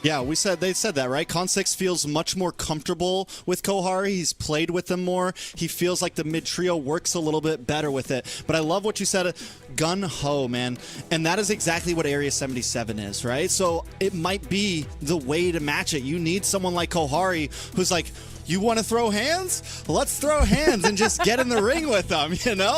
Yeah, they said that, right? Con 6 feels much more comfortable with Kohari. He's played with them more. He feels like the mid-trio works a little bit better with it. But I love what you said, gun-ho, man. And that is exactly what Area 77 is, right? So it might be the way to match it. You need someone like Kohari who's like, you want to throw hands? Let's throw hands and just get in the ring with them,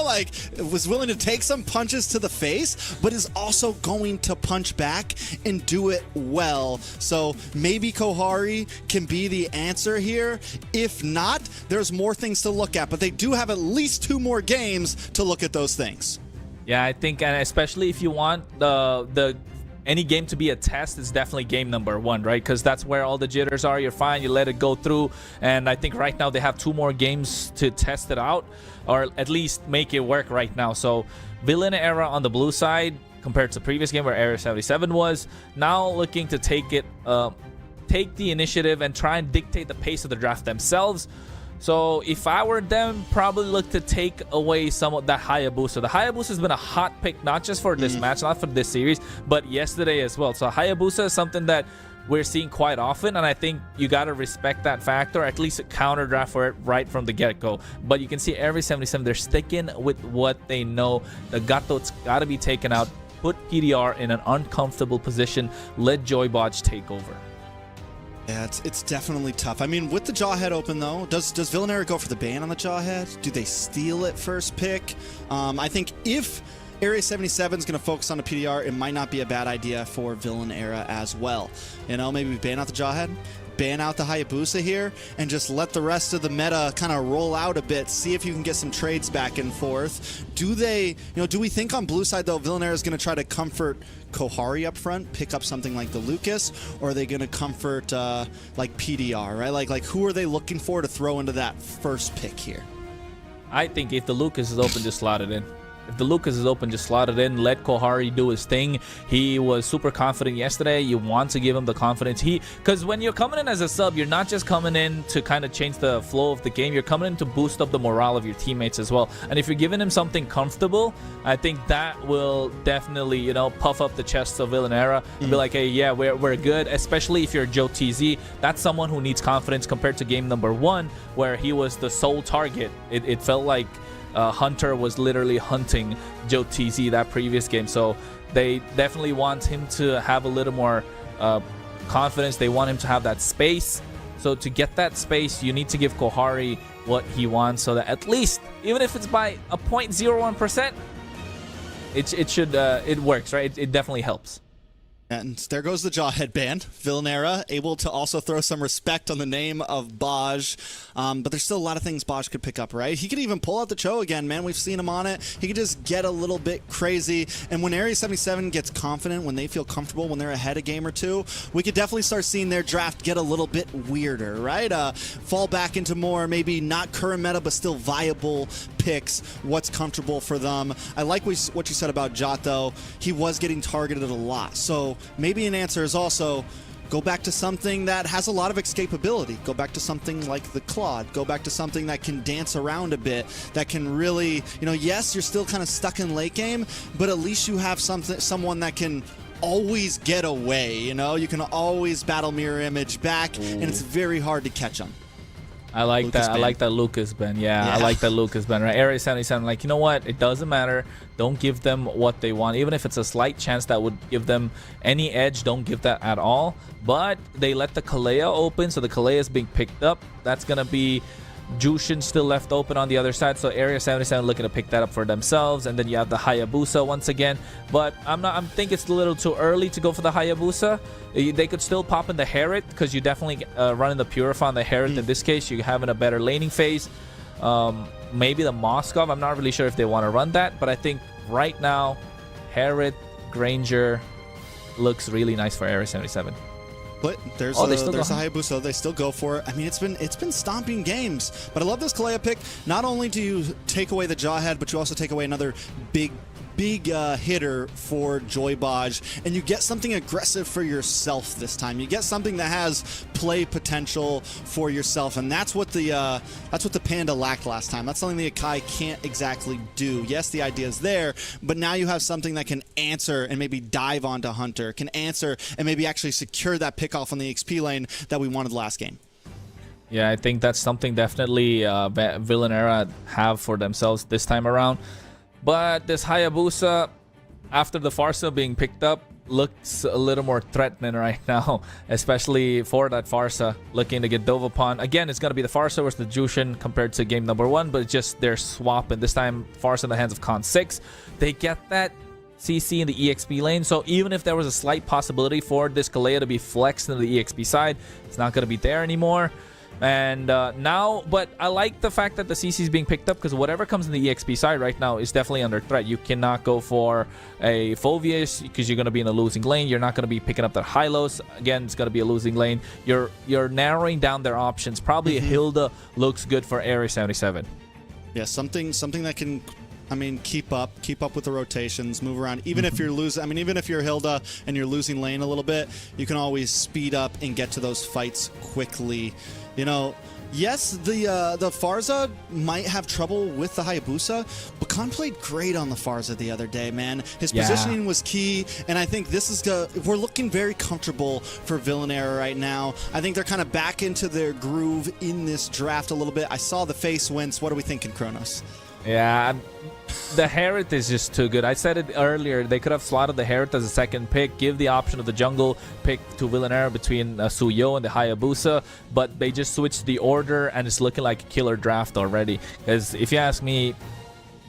like was willing to take some punches to the face, but is also going to punch back and do it well. So maybe Kohari can be the answer here. If not, there's more things to look at, but they do have at least 2 more games to look at those things. Yeah, I think, and especially if you want any game to be a test, it's definitely game number 1, right? Because that's where all the jitters are. You're fine, you let it go through. And I think right now they have 2 more games to test it out, or at least make it work right now. So Villain Era on the blue side, compared to the previous game where Area 77 was, now looking to take the initiative and try and dictate the pace of the draft themselves. So if I were them, probably look to take away some of that Hayabusa. The Hayabusa has been a hot pick, not just for this match, not for this series, but yesterday as well. So Hayabusa is something that we're seeing quite often, and I think you got to respect that factor, at least a counter draft for it right from the get-go. But you can see every 77, they're sticking with what they know. The Gato's got to be taken out, put PDR in an uncomfortable position, let Joybotch take over. Yeah, it's definitely tough. I mean, with the Jawhead open, though, does Villain Era go for the ban on the Jawhead? Do they steal it first pick? I think if Area 77 is going to focus on a PDR, it might not be a bad idea for Villain Era as well. Maybe we ban out the Jawhead, ban out the Hayabusa here, and just let the rest of the meta kind of roll out a bit, see if you can get some trades back and forth. Do we think on blue side, though, Villain Era is going to try to comfort Kohari up front, pick up something like the Lucas, or are they going to comfort like PDR, right? Like who are they looking for to throw into that first pick here? I think if the Lucas is open, just slot it in. If the Lucas is open, just slot it in. Let Kohari do his thing. He was super confident yesterday. You want to give him the confidence. Because when you're coming in as a sub, you're not just coming in to kind of change the flow of the game. You're coming in to boost up the morale of your teammates as well. And if you're giving him something comfortable, I think that will definitely, you know, puff up the chests of Villanera and be like, hey, yeah, we're good. Especially if you're Joe TZ. That's someone who needs confidence compared to game number 1, where he was the sole target. It felt like Hunter was literally hunting Joe TZ that previous game. So they definitely want him to have a little more confidence. They want him to have that space. So to get that space, you need to give Kohari what he wants, so that at least, even if it's by a 0.01%, it works, right? It definitely helps. And there goes the jaw headband. Villanera able to also throw some respect on the name of Baj. But there's still a lot of things Baj could pick up, right? He could even pull out the Cho again, man. We've seen him on it. He could just get a little bit crazy. And when Area 77 gets confident, when they feel comfortable, when they're ahead a game or two, we could definitely start seeing their draft get a little bit weirder, right? Fall back into more maybe not current meta, but still viable picks. What's comfortable for them. I like what you said about Jot, though. He was getting targeted a lot. So maybe an answer is also go back to something that has a lot of escapability. Go back to something like the Claude. Go back to something that can dance around a bit, that can really, you know, yes, you're still kind of stuck in late game, but at least you have someone that can always get away, you know? You can always battle mirror image back, and it's very hard to catch them. I like Lucas that. Ben. I like that Lucas Ben. Yeah, I like that Lucas Ben. Right, Area 77. Like, you know what? It doesn't matter. Don't give them what they want, even if it's a slight chance that would give them any edge. Don't give that at all. But they let the Kalea open, so the Kalea is being picked up. That's gonna be Jushin still left open on the other side, so Area 77 looking to pick that up for themselves. And then you have the Hayabusa once again, but I think it's a little too early to go for the Hayabusa. They could still pop in the Herrit, because you definitely running the Purify on the Herrit. In this case, you're having a better laning phase. Maybe the Moskov, I'm not really sure if they want to run that, but I think right now Herrit, Granger looks really nice for Area 77. But there's a Hayabusa. They still go for it. I mean, it's been stomping games. But I love this Kalea pick. Not only do you take away the Jawhead, but you also take away another big hitter for Joybaj, and you get something aggressive for yourself this time. You get something that has play potential for yourself, and that's what the Panda lacked last time. That's something the Akai can't exactly do. Yes, the idea is there, but now you have something that can answer and maybe dive onto Hunter, can answer and maybe actually secure that pick off on the XP lane that we wanted last game. Yeah, I think that's something definitely Villanera have for themselves this time around. But this Hayabusa, after the Farsa being picked up, looks a little more threatening right now, especially for that Farsa looking to get dove upon. Again, it's going to be the Farsa versus the Jushin compared to game number 1, but it's just they're swapping. This time, Farsa in the hands of Con 6. They get that CC in the EXP lane, so even if there was a slight possibility for this Kalea to be flexed into the EXP side, it's not going to be there anymore. And now, but I like the fact that the CC is being picked up, because whatever comes in the EXP side right now is definitely under threat. You cannot go for a Phoveus because you're going to be in a losing lane. You're not going to be picking up that Hylos. Again, it's going to be a losing lane. You're narrowing down their options. Probably a Hilda looks good for Area 77. Yeah, something that can, I mean, keep up with the rotations, move around. Even if you're losing, I mean, even if you're Hilda and you're losing lane a little bit, you can always speed up and get to those fights quickly. You know, yes, the Farsa might have trouble with the Hayabusa, but Khan played great on the Farsa the other day, man. His positioning was key, and I think this is we're looking very comfortable for Villanera right now. I think they're kind of back into their groove in this draft a little bit. I saw the face wince. What are we thinking, Kronos? Yeah, the Herrit is just too good. I said it earlier. They could have slotted the Herrit as a second pick, give the option of the jungle pick to Villanera between Suyo and the Hayabusa, but they just switched the order, and it's looking like a killer draft already. Because if you ask me,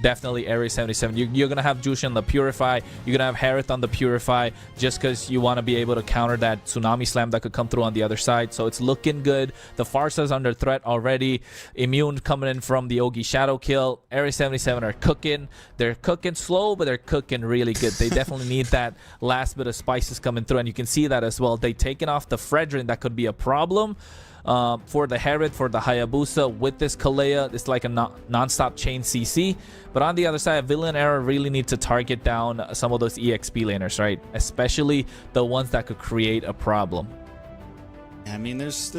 definitely Area 77. You're going to have Jushin on the Purify. You're going to have Herith on the Purify, just because you want to be able to counter that Tsunami Slam that could come through on the other side. So it's looking good. The Farsa's under threat already. Immune coming in from the Ogi Shadow Kill. Area 77 are cooking. They're cooking slow, but they're cooking really good. They definitely need that last bit of spices coming through, and you can see that as well. They've taken off the Fredrin. That could be a problem. for the Herod, for the Hayabusa with this Kalea. It's like a non-stop chain CC. But on the other side, Villain Era really need to target down some of those EXP laners, right? Especially the ones that could create a problem. I mean, there's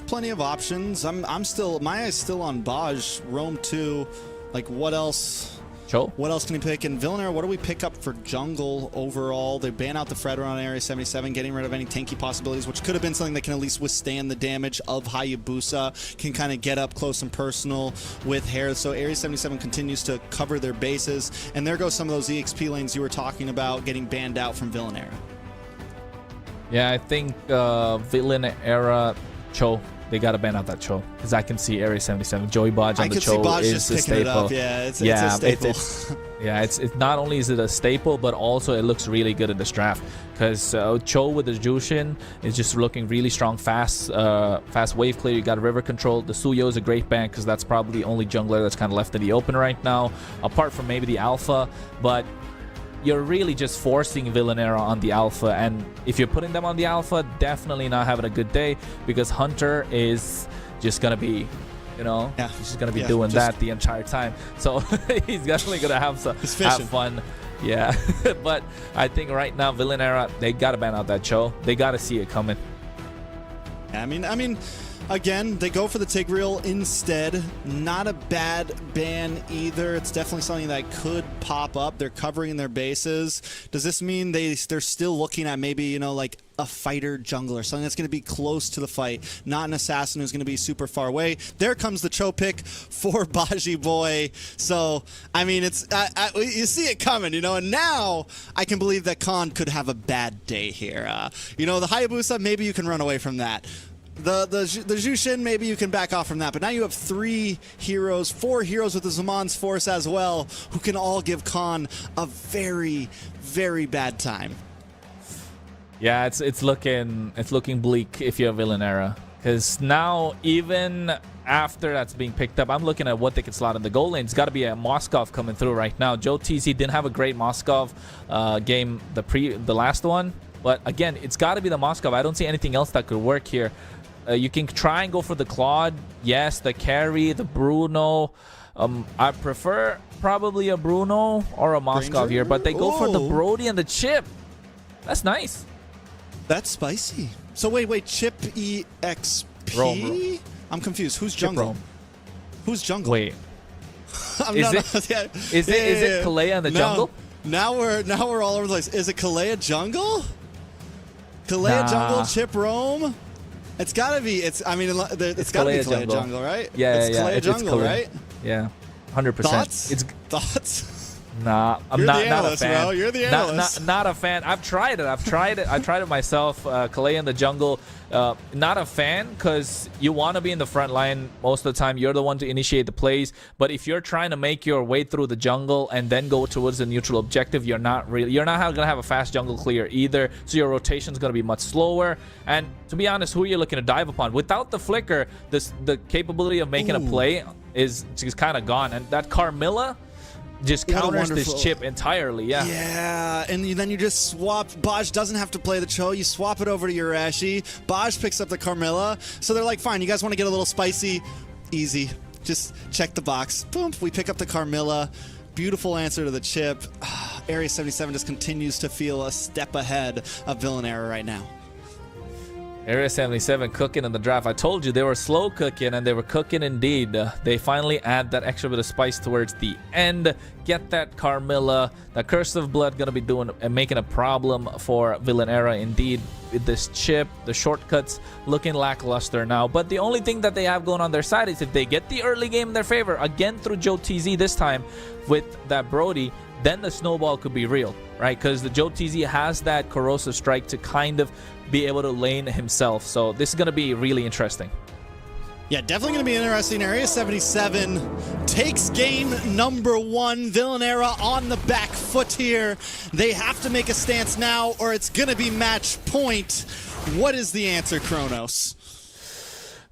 plenty of options. I'm still, my eye's still on Baj, Roam 2. Like, what else? Cho? What else can he pick? In Villanera, what do we pick up for jungle overall? They ban out the Fredder on Area 77, getting rid of any tanky possibilities, which could have been something that can at least withstand the damage of Hayabusa, can kind of get up close and personal with Hair. So Area 77 continues to cover their bases. And there goes some of those EXP lanes you were talking about getting banned out from Villanera. Yeah, I think Villain Era Cho. They gotta ban out that Cho, because I can see Area 77 Joy Bodge on the Cho is a staple. Yeah, it's a staple. It's not only is it a staple, but also it looks really good in this draft, because Cho with the Jushin is just looking really strong, fast wave clear. You got river control. The Suyo is a great ban, because that's probably the only jungler that's kind of left in the open right now, apart from maybe the Alpha. But you're really just forcing Villanera on the Alpha, and if you're putting them on the Alpha, definitely not having a good day, because Hunter is just gonna be, you know, he's just gonna be doing that the entire time. So he's definitely gonna have fun. Yeah, but I think right now Villanera, they gotta ban out that Cho. They gotta see it coming. I mean. Again, they go for the Tigreal instead. Not a bad ban either. It's definitely something that could pop up. They're covering their bases. Does this mean they're still looking at maybe, you know, like a fighter jungler, something that's going to be close to the fight, not an assassin who's going to be super far away? There comes the Cho pick for Baji Boy. So, I mean, it's you see it coming, you know, and now I can believe that Khan could have a bad day here. You know, the Hayabusa, maybe you can run away from that. The Jushin, maybe you can back off from that, but now you have 4 heroes with the Zaman's Force as well, who can all give Khan a very, very bad time. Yeah, it's looking bleak if you're Villanera, because now even after that's being picked up, I'm looking at what they can slot in the goal lane. It's got to be a Moskov coming through right now. Joe TZ didn't have a great Moskov game the last one, but again, it's got to be the Moskov. I don't see anything else that could work here. You can try and go for the Claude. Yes, the carry, the Bruno. I prefer probably a Bruno or a Moskov here, but they go for the Brody and the Chip. That's nice. That's spicy. So wait, Chip EXP? Rome. I'm confused. Who's jungle? Who's jungle? Wait. Is it Kalea in the jungle? Now we're all over the place. Is it Kalea jungle? Kalea jungle, Chip Rome? It's gotta be. It's gotta be Kalea jungle, right? Yeah, it's Kalea jungle, right? Yeah, 100%. Thoughts? Nah, I'm not a fan. Bro. You're the analyst. Not a fan. I've tried it. I tried it myself. Kalea in the jungle. Not a fan, because you want to be in the front line most of the time. You're the one to initiate the plays. But if you're trying to make your way through the jungle and then go towards the neutral objective, you're not gonna have a fast jungle clear either. So your rotation's gonna be much slower. And to be honest, who are you looking to dive upon? Without the flicker, the capability of making a play is kind of gone. And that Carmilla just counters this Chip entirely. Yeah, and then you just swap. Baj doesn't have to play the Cho. You swap it over to Urashi. Baj picks up the Carmilla. So they're like, fine, you guys want to get a little spicy? Easy. Just check the box. Boom, we pick up the Carmilla. Beautiful answer to the Chip. Area 77 just continues to feel a step ahead of Villanera right now. Area 77 cooking in the draft. I told you they were slow cooking, and they were cooking indeed. They finally add that extra bit of spice towards the end. Get that Carmilla. The Curse of Blood gonna be doing and making a problem for Villanera indeed. With this Chip, the shortcuts looking lackluster now. But the only thing that they have going on their side is if they get the early game in their favor, again through Joe TZ this time with that Brody, then the snowball could be real, right? Because the Joe TZ has that corrosive strike to kind of be able to lane himself. So this is going to be really interesting. Yeah, definitely going to be interesting. Area 77 takes game number 1. Villanera on the back foot here. They have to make a stance now, or it's going to be match point. What is the answer, Kronos?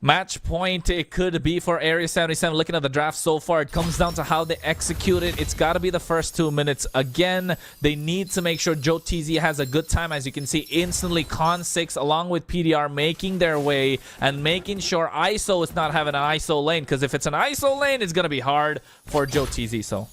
Match point it could be for Area 77. Looking at the draft so far, it comes down to how they execute it. It's got to be the first 2 minutes. Again, they need to make sure Joe TZ has a good time. As you can see, instantly Con 6 along with PDR making their way and making sure ISO is not having an ISO lane. Because if it's an ISO lane, it's going to be hard for Joe TZ. So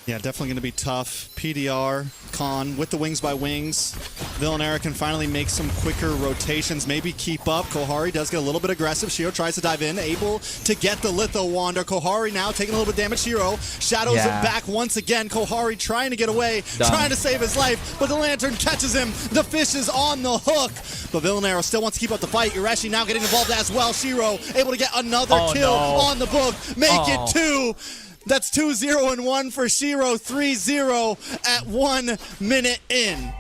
yeah, definitely going to be tough. PDR, Con with the wings by wings. Villanera can finally make some quicker rotations, maybe keep up. Kohari does get a little bit aggressive. Shiro tries to dive in, able to get the Litho Wander. Kohari now taking a little bit of damage. Shiro shadows it back once again. Kohari trying to get away, trying to save his life, but the Lantern catches him. The fish is on the hook, but Villanera still wants to keep up the fight. Ureshi now getting involved as well. Shiro able to get another kill on the book. Make it 2. That's 2-0-1 for Shiro, 3-0 at 1 minute in.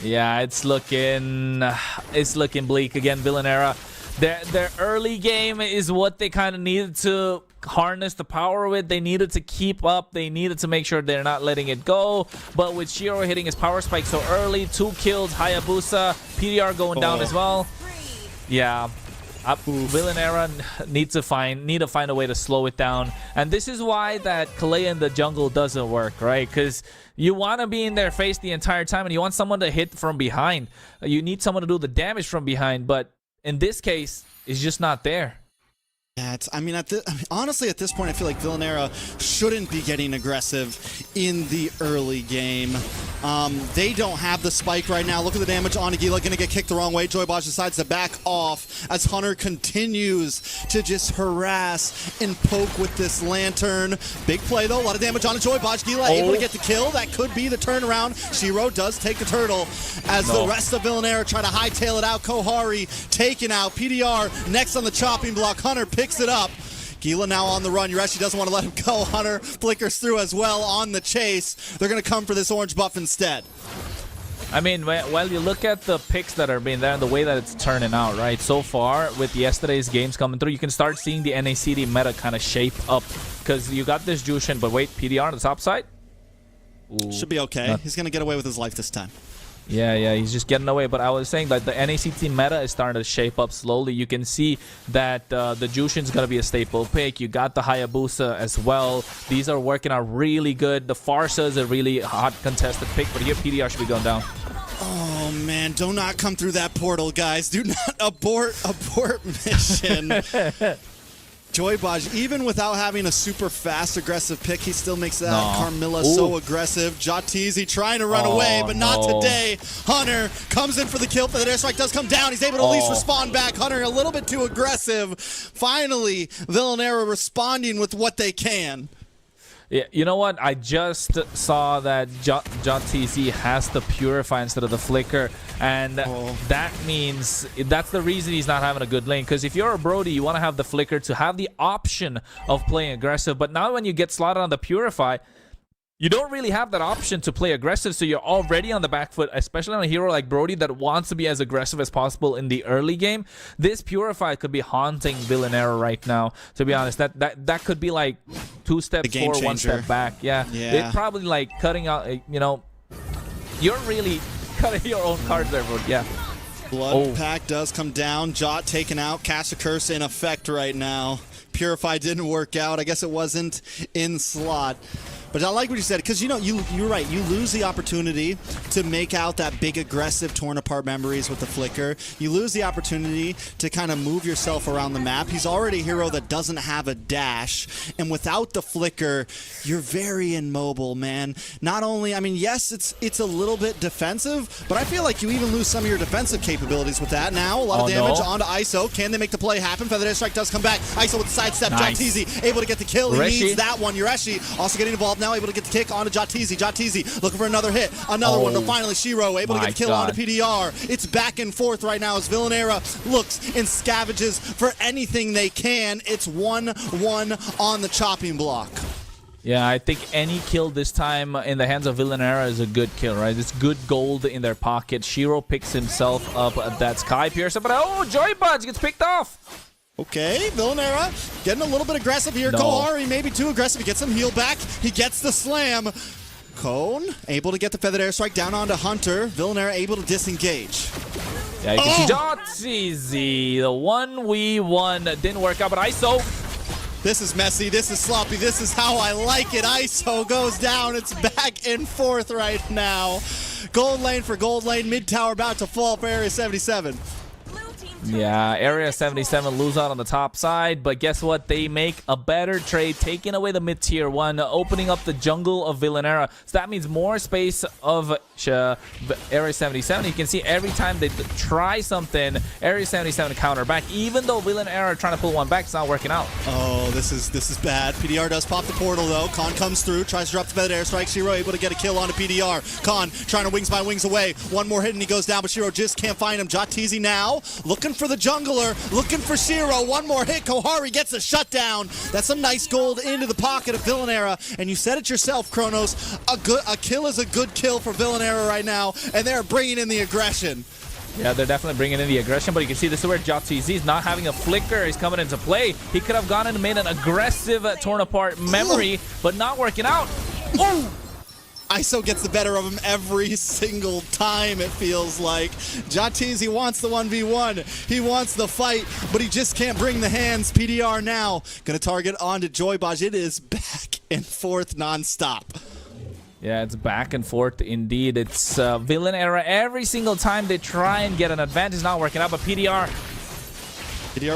Yeah, it's looking bleak again. Villanera, their early game is what they kind of needed to harness the power with. They needed to keep up. They needed to make sure they're not letting it go. But with Shiro hitting his power spike so early, 2 kills, Hayabusa, PDR going down as well. Yeah. Villanera need to find a way to slow it down, and this is why that Kalea in the jungle doesn't work, right? Because you want to be in their face the entire time, and you want someone to hit from behind. You need someone to do the damage from behind, but in this case, it's just not there. Yeah, honestly, at this point, I feel like Villanera shouldn't be getting aggressive in the early game. They don't have the spike right now. Look at the damage on Aguila. Going to get kicked the wrong way. Joybosh decides to back off as Hunter continues to just harass and poke with this Lantern. Big play, though. A lot of damage on Joybosh. Aguila able to get the kill. That could be the turnaround. Shiro does take the turtle as the rest of Villanera try to hightail it out. Kohari taken out. PDR next on the chopping block. Hunter picks it up. Gila now on the run. Ureshi doesn't want to let him go. Hunter flickers through as well on the chase. They're going to come for this orange buff instead. I mean, while you look at the picks that are being there and the way that it's turning out, right? So far, with yesterday's games coming through, you can start seeing the NACT meta kind of shape up. Because you got this Jushin, but wait, PDR on the top side? Ooh, should be okay. He's going to get away with his life this time. Yeah, he's just getting away. But I was saying that the NACT meta is starting to shape up slowly. You can see that the Jushin's going to be a staple pick. You got the Hayabusa as well. These are working out really good. The Farsa is a really hot contested pick, but here PDR should be going down. Oh, man. Do not come through that portal, guys. Do not abort mission. Joybaj, even without having a super fast, aggressive pick, he still makes that Carmilla so aggressive. Jatizi trying to run away, but not today. Hunter comes in for the kill. The airstrike does come down. He's able to at least respond back. Hunter a little bit too aggressive. Finally, Villanera responding with what they can. Yeah, you know what? I just saw that JTZ has the Purify instead of the Flicker, and that means that's the reason he's not having a good lane. Because if you're a Brody, you want to have the Flicker to have the option of playing aggressive. But now when you get slotted on the Purify, you don't really have that option to play aggressive, so you're already on the back foot, especially on a hero like Brody that wants to be as aggressive as possible in the early game. This Purify could be haunting Villanera right now, to be honest. That could be like 2 steps forward, 1 step back. Yeah. It's probably like cutting out, you know, you're really cutting your own cards there, bro. Yeah. Blood Pack does come down. Jot taken out. Cast a Curse in effect right now. Purify didn't work out. I guess it wasn't in slot. But I like what you said, because, you know, you're right. You lose the opportunity to make out that big, aggressive, torn-apart memories with the Flicker. You lose the opportunity to kind of move yourself around the map. He's already a hero that doesn't have a dash. And without the Flicker, you're very immobile, man. Not only, I mean, yes, it's a little bit defensive, but I feel like you even lose some of your defensive capabilities with that. Now, a lot of damage onto ISO. Can they make the play happen? Feather Airstrike does come back. ISO with the sidestep. Nice. Jatizi able to get the kill. He needs that one. Ureshi also getting involved now, able to get the kick onto Jatizi. Jatizi looking for another hit. Another one, but finally Shiro able to get the kill onto PDR. It's back and forth right now as Villanera looks and scavenges for anything they can. It's 1-1 on the chopping block. Yeah, I think any kill this time in the hands of Villanera is a good kill, right? It's good gold in their pocket. Shiro picks himself up at that Sky Piercer, but Joybuds gets picked off. Okay, Villanera getting a little bit aggressive here. Kohari maybe too aggressive. He gets some heal back. He gets the slam. Cone able to get the Feathered Airstrike down onto Hunter. Villanera able to disengage. Yeah, you can see Jotzi. The 1v1 didn't work out, but ISO. This is messy. This is sloppy. This is how I like it. ISO goes down. It's back and forth right now. Gold lane for gold lane. Mid tower about to fall for Area 77. Yeah, Area 77 lose out on the top side, but guess what? They make a better trade, taking away the mid-tier 1, opening up the jungle of Villanera. So that means more space of Area 77. You can see every time they try something, Area 77 counter back. Even though Villanera are trying to pull one back, it's not working out. Oh, this is bad. PDR does pop the portal though. Khan comes through, tries to drop the feathered airstrike. Shiro able to get a kill onto PDR. Khan trying to wings by wings away. One more hit and he goes down, but Shiro just can't find him. Jotzi now looking for the jungler, looking for Shiro. One more hit. Kohari gets a shutdown. That's some nice gold into the pocket of Villanera. And you said it yourself, Kronos. A kill is a good kill for Villanera right now, and they're bringing in the aggression. Yeah, they're definitely bringing in the aggression, but you can see this is where Jotzi is not having a flicker is coming into play. He could have gone in and made an aggressive torn apart memory, but not working out. Oh! ISO gets the better of him every single time, it feels like. Jotzi, he wants the 1v1. He wants the fight, but he just can't bring the hands. PDR now going to target onto Joybaj. It is back and forth nonstop. Yeah, it's back and forth indeed. It's Villanera. Every single time they try and get an advantage, not working out, but PDR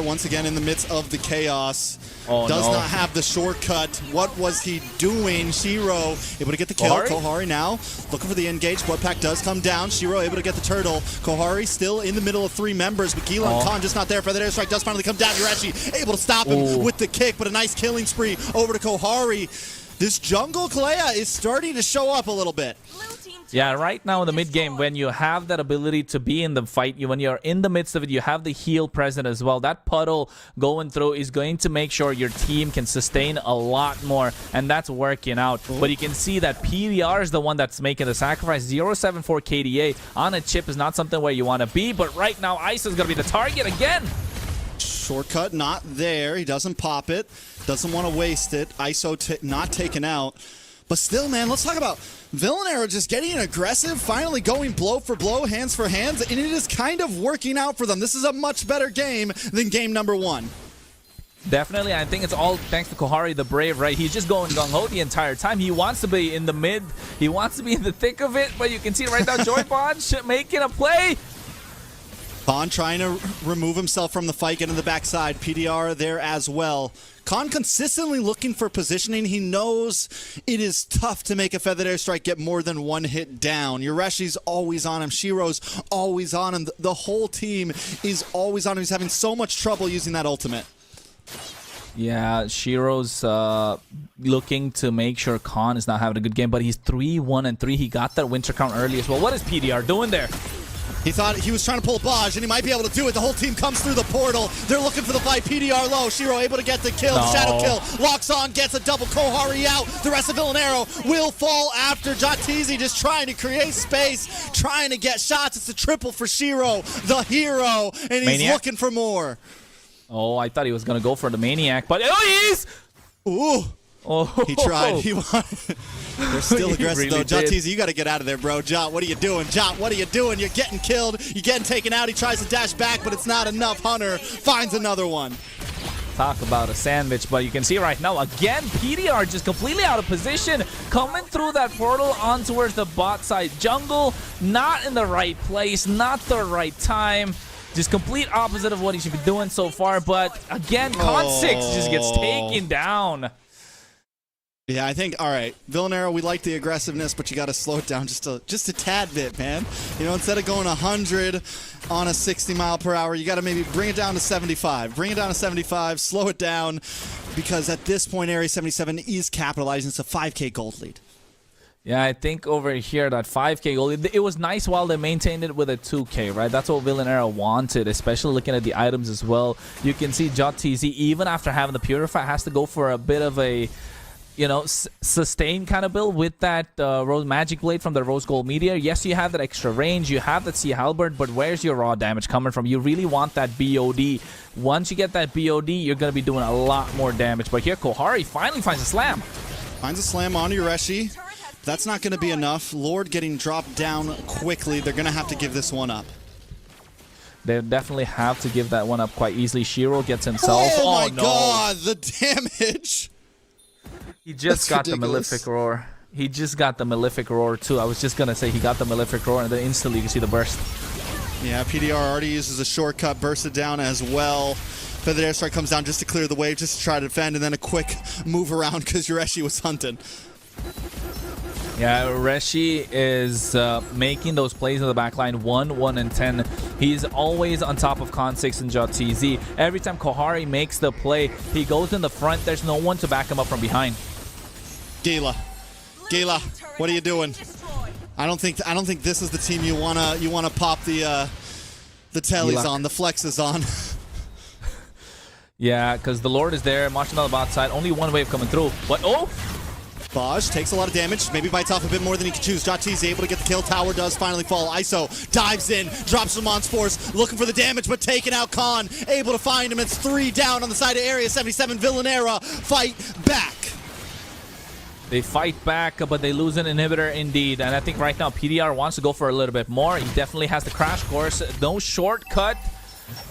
once again in the midst of the chaos. Oh, does no. not have the shortcut. What was he doing? Shiro able to get the kill. Kohari now looking for the engage. Blood pack does come down. Shiro able to get the turtle. Kohari still in the middle of 3 members, but Gila and Khan just not there. Feather airstrike does finally come down. Urashi able to stop him with the kick, but a nice killing spree over to Kohari. This jungle Kalea is starting to show up a little bit. Yeah, right now in the mid game, when you have that ability to be in the fight, when you're in the midst of it, you have the heal present as well. That puddle going through is going to make sure your team can sustain a lot more, and that's working out. But you can see that PDR is the one that's making the sacrifice. 074 KDA on a chip is not something where you want to be, but right now ISO is going to be the target again. Shortcut not there. He doesn't pop it. Doesn't want to waste it. ISO not taken out. But still, man, let's talk about Villanera just getting aggressive, finally going blow for blow, hands for hands, and it is kind of working out for them. This is a much better game than game number 1. Definitely, I think it's all thanks to Kohari the Brave, right? He's just going gung-ho the entire time. He wants to be in the mid. He wants to be in the thick of it, but you can see right now Joybaj making a play. Khan trying to remove himself from the fight, get in the backside. PDR there as well. Khan consistently looking for positioning. He knows it is tough to make a feathered airstrike get more than 1 hit down. Yureshi's always on him. Shiro's always on him. The whole team is always on him. He's having so much trouble using that ultimate. Yeah, Shiro's looking to make sure Khan is not having a good game, but he's 3-1-3. He got that winter count early as well. What is PDR doing there? He thought he was trying to pull a Baj, and he might be able to do it. The whole team comes through the portal. They're looking for the fight. PDR low. Shiro able to get the kill. The shadow kill. Locks on, gets a double. Kohari out. The rest of Villanera will fall after. Jotzi just trying to create space, trying to get shots. It's a triple for Shiro, the hero, and he's looking for more. Oh, I thought he was going to go for the Maniac, but he's... Ooh. Oh. He tried. He wanted. They're still aggressive, really though. Jotzi, you got to get out of there, bro. Jot, what are you doing? Jot, what are you doing? You're getting killed. You're getting taken out. He tries to dash back, but it's not enough. Hunter finds another one. Talk about a sandwich, but you can see right now, again, PDR just completely out of position, coming through that portal on towards the bot side jungle. Not in the right place, not the right time. Just complete opposite of what he should be doing so far, but again, Con 6 just gets taken down. Yeah, I think, all right, Villanera, we like the aggressiveness, but you got to slow it down just a tad bit, man. You know, instead of going 100 on a 60 mile per hour, you got to maybe bring it down to 75. Bring it down to 75, slow it down, because at this point, Area 77 is capitalizing. It's a 5K gold lead. Yeah, I think over here, that 5K goal, it was nice while they maintained it with a 2K, right? That's what Villanera wanted, especially looking at the items as well. You can see Jotzi, even after having the Purify, has to go for a bit of a, you know, sustain kind of build with that Rose Magic Blade from the Rose Gold Meteor. Yes, you have that extra range, you have that Sea Halberd, but where's your raw damage coming from? You really want that BOD. Once you get that BOD, you're going to be doing a lot more damage. But here, Kohari finally finds a slam. Finds a slam on Yureshi. That's not going to be enough. Lord getting dropped down quickly. They're going to have to give this one up. They definitely have to give that one up quite easily. Shiro gets himself. Oh my no. god, the damage! He just got the Malefic Roar. He just got the Malefic Roar too. I was just gonna say he got the Malefic Roar, and then instantly you can see the burst. Yeah, PDR already uses a shortcut, bursted down as well. Feathered Airstrike comes down just to clear the wave, just to try to defend, and then a quick move around because Yureshi was hunting. Yeah, Reshi is making those plays in the backline 1, 1, and 10. He's always on top of Con6 and JotTZ. Every time Kohari makes the play, he goes in the front. There's no one to back him up from behind. Gila, what are you doing? I don't think this is the team you wanna pop the tellies on, the flexes on. Yeah, because the Lord is there, marching on the bot side. Only one wave coming through. But oh! Baj takes a lot of damage, maybe bites off a bit more than he can choose. JotTZ able to get the kill. Tower does finally fall. ISO dives in, drops some on Force, looking for the damage, but taking out Khan. Able to find him. It's 3 down on the side of Area 77. Villanera fight back. They fight back, but they lose an inhibitor indeed. And I think right now PDR wants to go for a little bit more. He definitely has the crash course. No shortcut.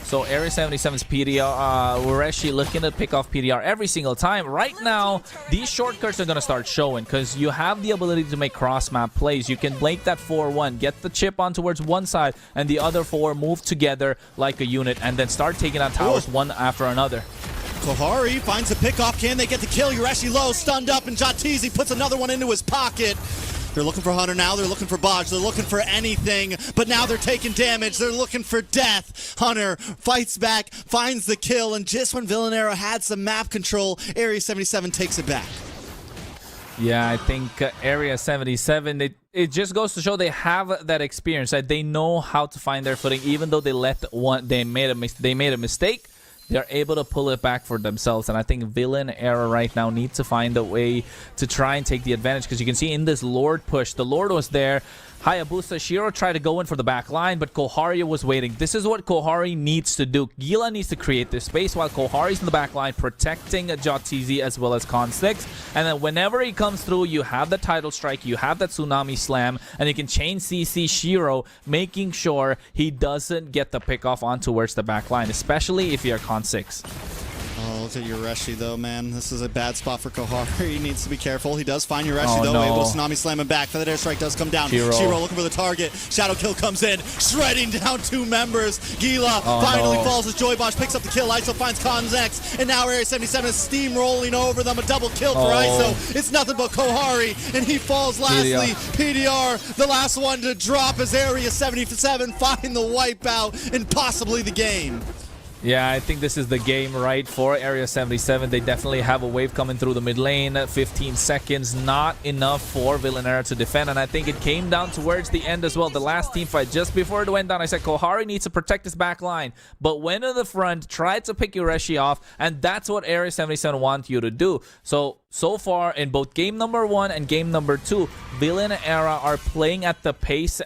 So Area 77's PDR, Ureshi looking to pick off PDR every single time. Right now, these shortcuts are going to start showing because you have the ability to make cross-map plays. You can blank that 4-1, get the chip on towards one side, and the other 4 move together like a unit, and then start taking out towers one after another. Kohari finds a pick-off. Can they get the kill? Ureshi low, stunned up, and JotTZ puts another one into his pocket. They're looking for Hunter now. They're looking for Baj. They're looking for anything, but now they're taking damage. They're looking for death. Hunter fights back, finds the kill, and just when Villanera had some map control, Area 77 takes it back. Yeah, I think Area 77, it just goes to show they have that experience. That they know how to find their footing, even though they made a mistake. They're able to pull it back for themselves, and I think Villanera right now needs to find a way to try and take the advantage, because you can see in this Lord push, the Lord was there. Hayabusa, Shiro tried to go in for the back line, but Kohari was waiting. This is what Kohari needs to do. Gila needs to create this space while Kohari's in the back line, protecting JotTZ as well as Con6. And then whenever he comes through, you have the title strike, you have that tsunami slam, and you can chain CC Shiro, making sure he doesn't get the pick off on towards the back line, especially if you're Con6. Oh, look at Yureshi, though, man. This is a bad spot for Kohari. He needs to be careful. He does find Yureshi, though. Able to tsunami slam him back. Feathered Airstrike does come down. Shiro looking for the target. Shadow kill comes in, shredding down 2 members. Gila finally falls as Joybosh picks up the kill. ISO finds Con6, and now Area 77 is steamrolling over them. A double kill for ISO. It's nothing but Kohari, and he falls lastly. PDR, the last one to drop as Area 77 find the wipeout and possibly the game. Yeah, I think this is the game right for Area 77. They definitely have a wave coming through the mid lane. 15 seconds, not enough for Villanera to defend. And I think it came down towards the end as well. The last team fight, just before it went down, I said Kohari needs to protect his back line. But went to the front, tried to pick Yureshi off, and that's what Area 77 want you to do. So far in both game number 1 and game number 2, Villanera are playing at the pace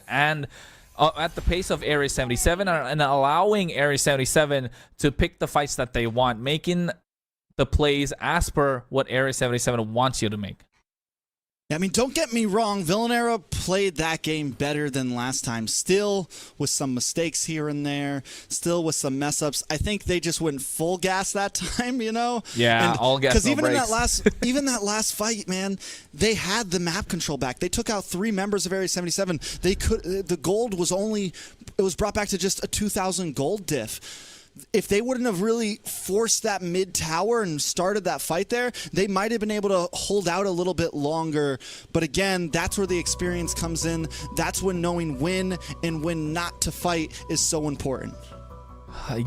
of Area 77 and allowing Area 77 to pick the fights that they want, making the plays as per what Area 77 wants you to make. I mean, don't get me wrong, Villanera played that game better than last time. Still with some mistakes here and there, still with some mess-ups. I think they just went full gas that time, you know? Yeah, all gas, no even breaks. In that last fight, man, they had the map control back. They took out 3 members of Area 77. The gold was brought back to just a 2,000 gold diff. If they wouldn't have really forced that mid tower and started that fight there, they might have been able to hold out a little bit longer. But again, that's where the experience comes in. That's when knowing when and when not to fight is so important.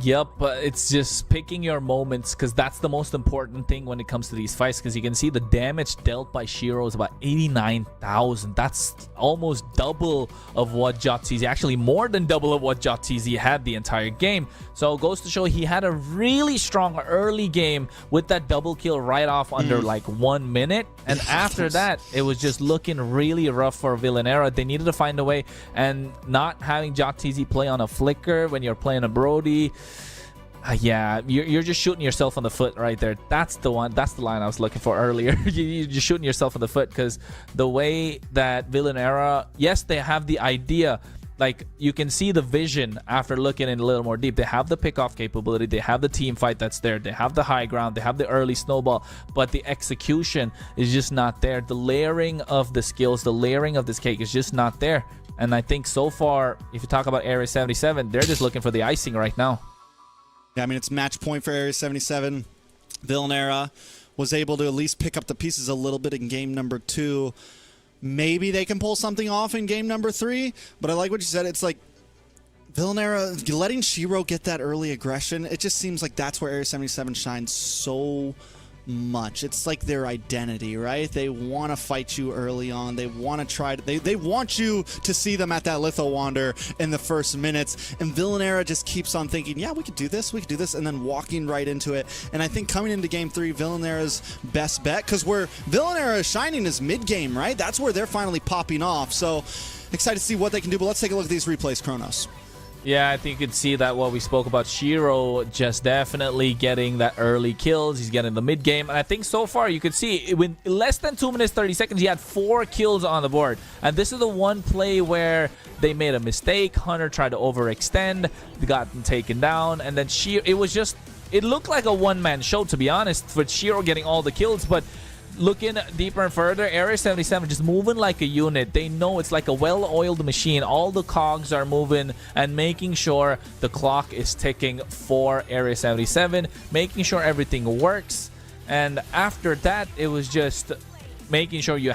Yep, it's just picking your moments, because that's the most important thing when it comes to these fights, because you can see the damage dealt by Shiro is about 89,000. That's almost double of what JotTZ, actually more than double of what JotTZ had the entire game. So it goes to show he had a really strong early game with that double kill right off under like 1 minute. And after that, it was just looking really rough for Villanera. They needed to find a way, and not having JotTZ play on a flicker when you're playing a Brody, yeah, you're just shooting yourself on the foot right there. That's the one. That's the line I was looking for earlier. You're just shooting yourself in the foot, because the way that Villanera, yes, they have the idea. like you can see the vision after looking in a little more deep. They have the pickoff capability, they have the team fight that's there, they have the high ground, they have the early snowball, but the execution is just not there. The layering of the skills, the layering of this cake is just not there. And I think so far, if you talk about Area 77, they're just looking for the icing right now. Yeah, I mean, it's match point for Area 77. Villanera was able to at least pick up the pieces a little bit in game number 2. Maybe they can pull something off in game number 3, but I like what you said. It's like Villanera letting Shiro get that early aggression. It just seems like that's where Area 77 shines so much. It's like their identity, right? They want to fight you early on. They want to try to, they want you to see them at that Litho Wander in the first minutes. And Villanera just keeps on thinking, yeah, we could do this, and then walking right into it. And I think coming into game 3, Villanera's best bet, because where Villanera is shining is mid-game, right? That's where they're finally popping off. So excited to see what they can do, but let's take a look at these replays, Kronos. Yeah, I think you could see that what we spoke about. Shiro just definitely getting that early kills. He's getting the mid game. And I think so far you could see in less than 2 minutes, 30 seconds, he had 4 kills on the board. And this is the one play where they made a mistake. Hunter tried to overextend, got taken down. And then Shiro, it looked like a one-man show, to be honest, with Shiro getting all the kills. But looking deeper and further, Area 77 just moving like a unit. They know it's like a well-oiled machine. All the cogs are moving and making sure the clock is ticking for Area 77, making sure everything works. And after that, it was just making sure you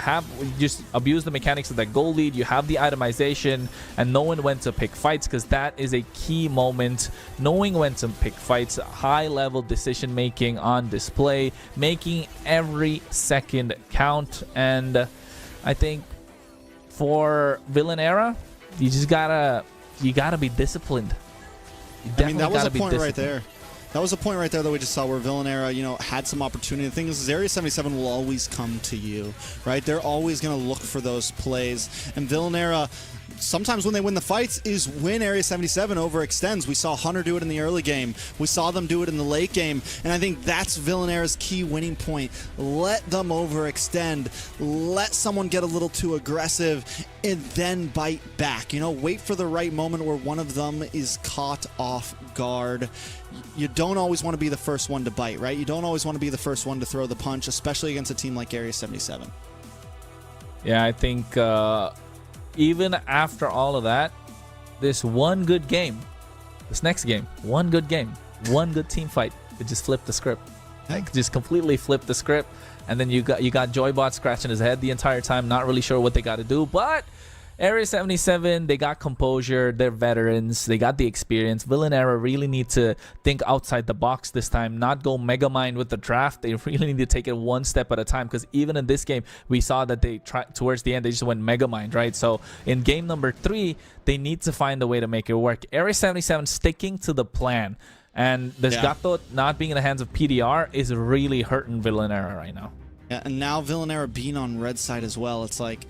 just abuse the mechanics of that goal lead. You have the itemization and knowing when to pick fights, because that is a key moment. Knowing when to pick fights, high-level decision-making on display, making every second count. And I think for Villanera, you gotta be disciplined. I mean, that was a point right there. That was a point right there that we just saw where Villanera, had some opportunity. The thing is, Area 77 will always come to you, right? They're always going to look for those plays. And Villanera, sometimes when they win the fights, is when Area 77 overextends. We saw Hunter do it in the early game. We saw them do it in the late game. And I think that's Villanera's key winning point. Let them overextend. Let someone get a little too aggressive and then bite back. Wait for the right moment where one of them is caught off guard. You don't always want to be the first one to bite, right? You don't always want to be the first one to throw the punch, especially against a team like Area 77. Yeah, I think even after all of that, this one good game, this next game, one good game, one good team fight, it just flipped the script. Like, just completely flipped the script. And then you got Joybot scratching his head the entire time, not really sure what they got to do. But Area 77, they got composure. They're veterans. They got the experience. Villanera really need to think outside the box this time, not go Mega Mind with the draft. They really need to take it one step at a time, because even in this game, we saw that they tried towards the end, they just went Mega Mind, right? So in game number 3, they need to find a way to make it work. Area 77 sticking to the plan. And this Gato not being in the hands of PDR is really hurting Villanera right now. Yeah, and now Villanera being on red side as well, it's like,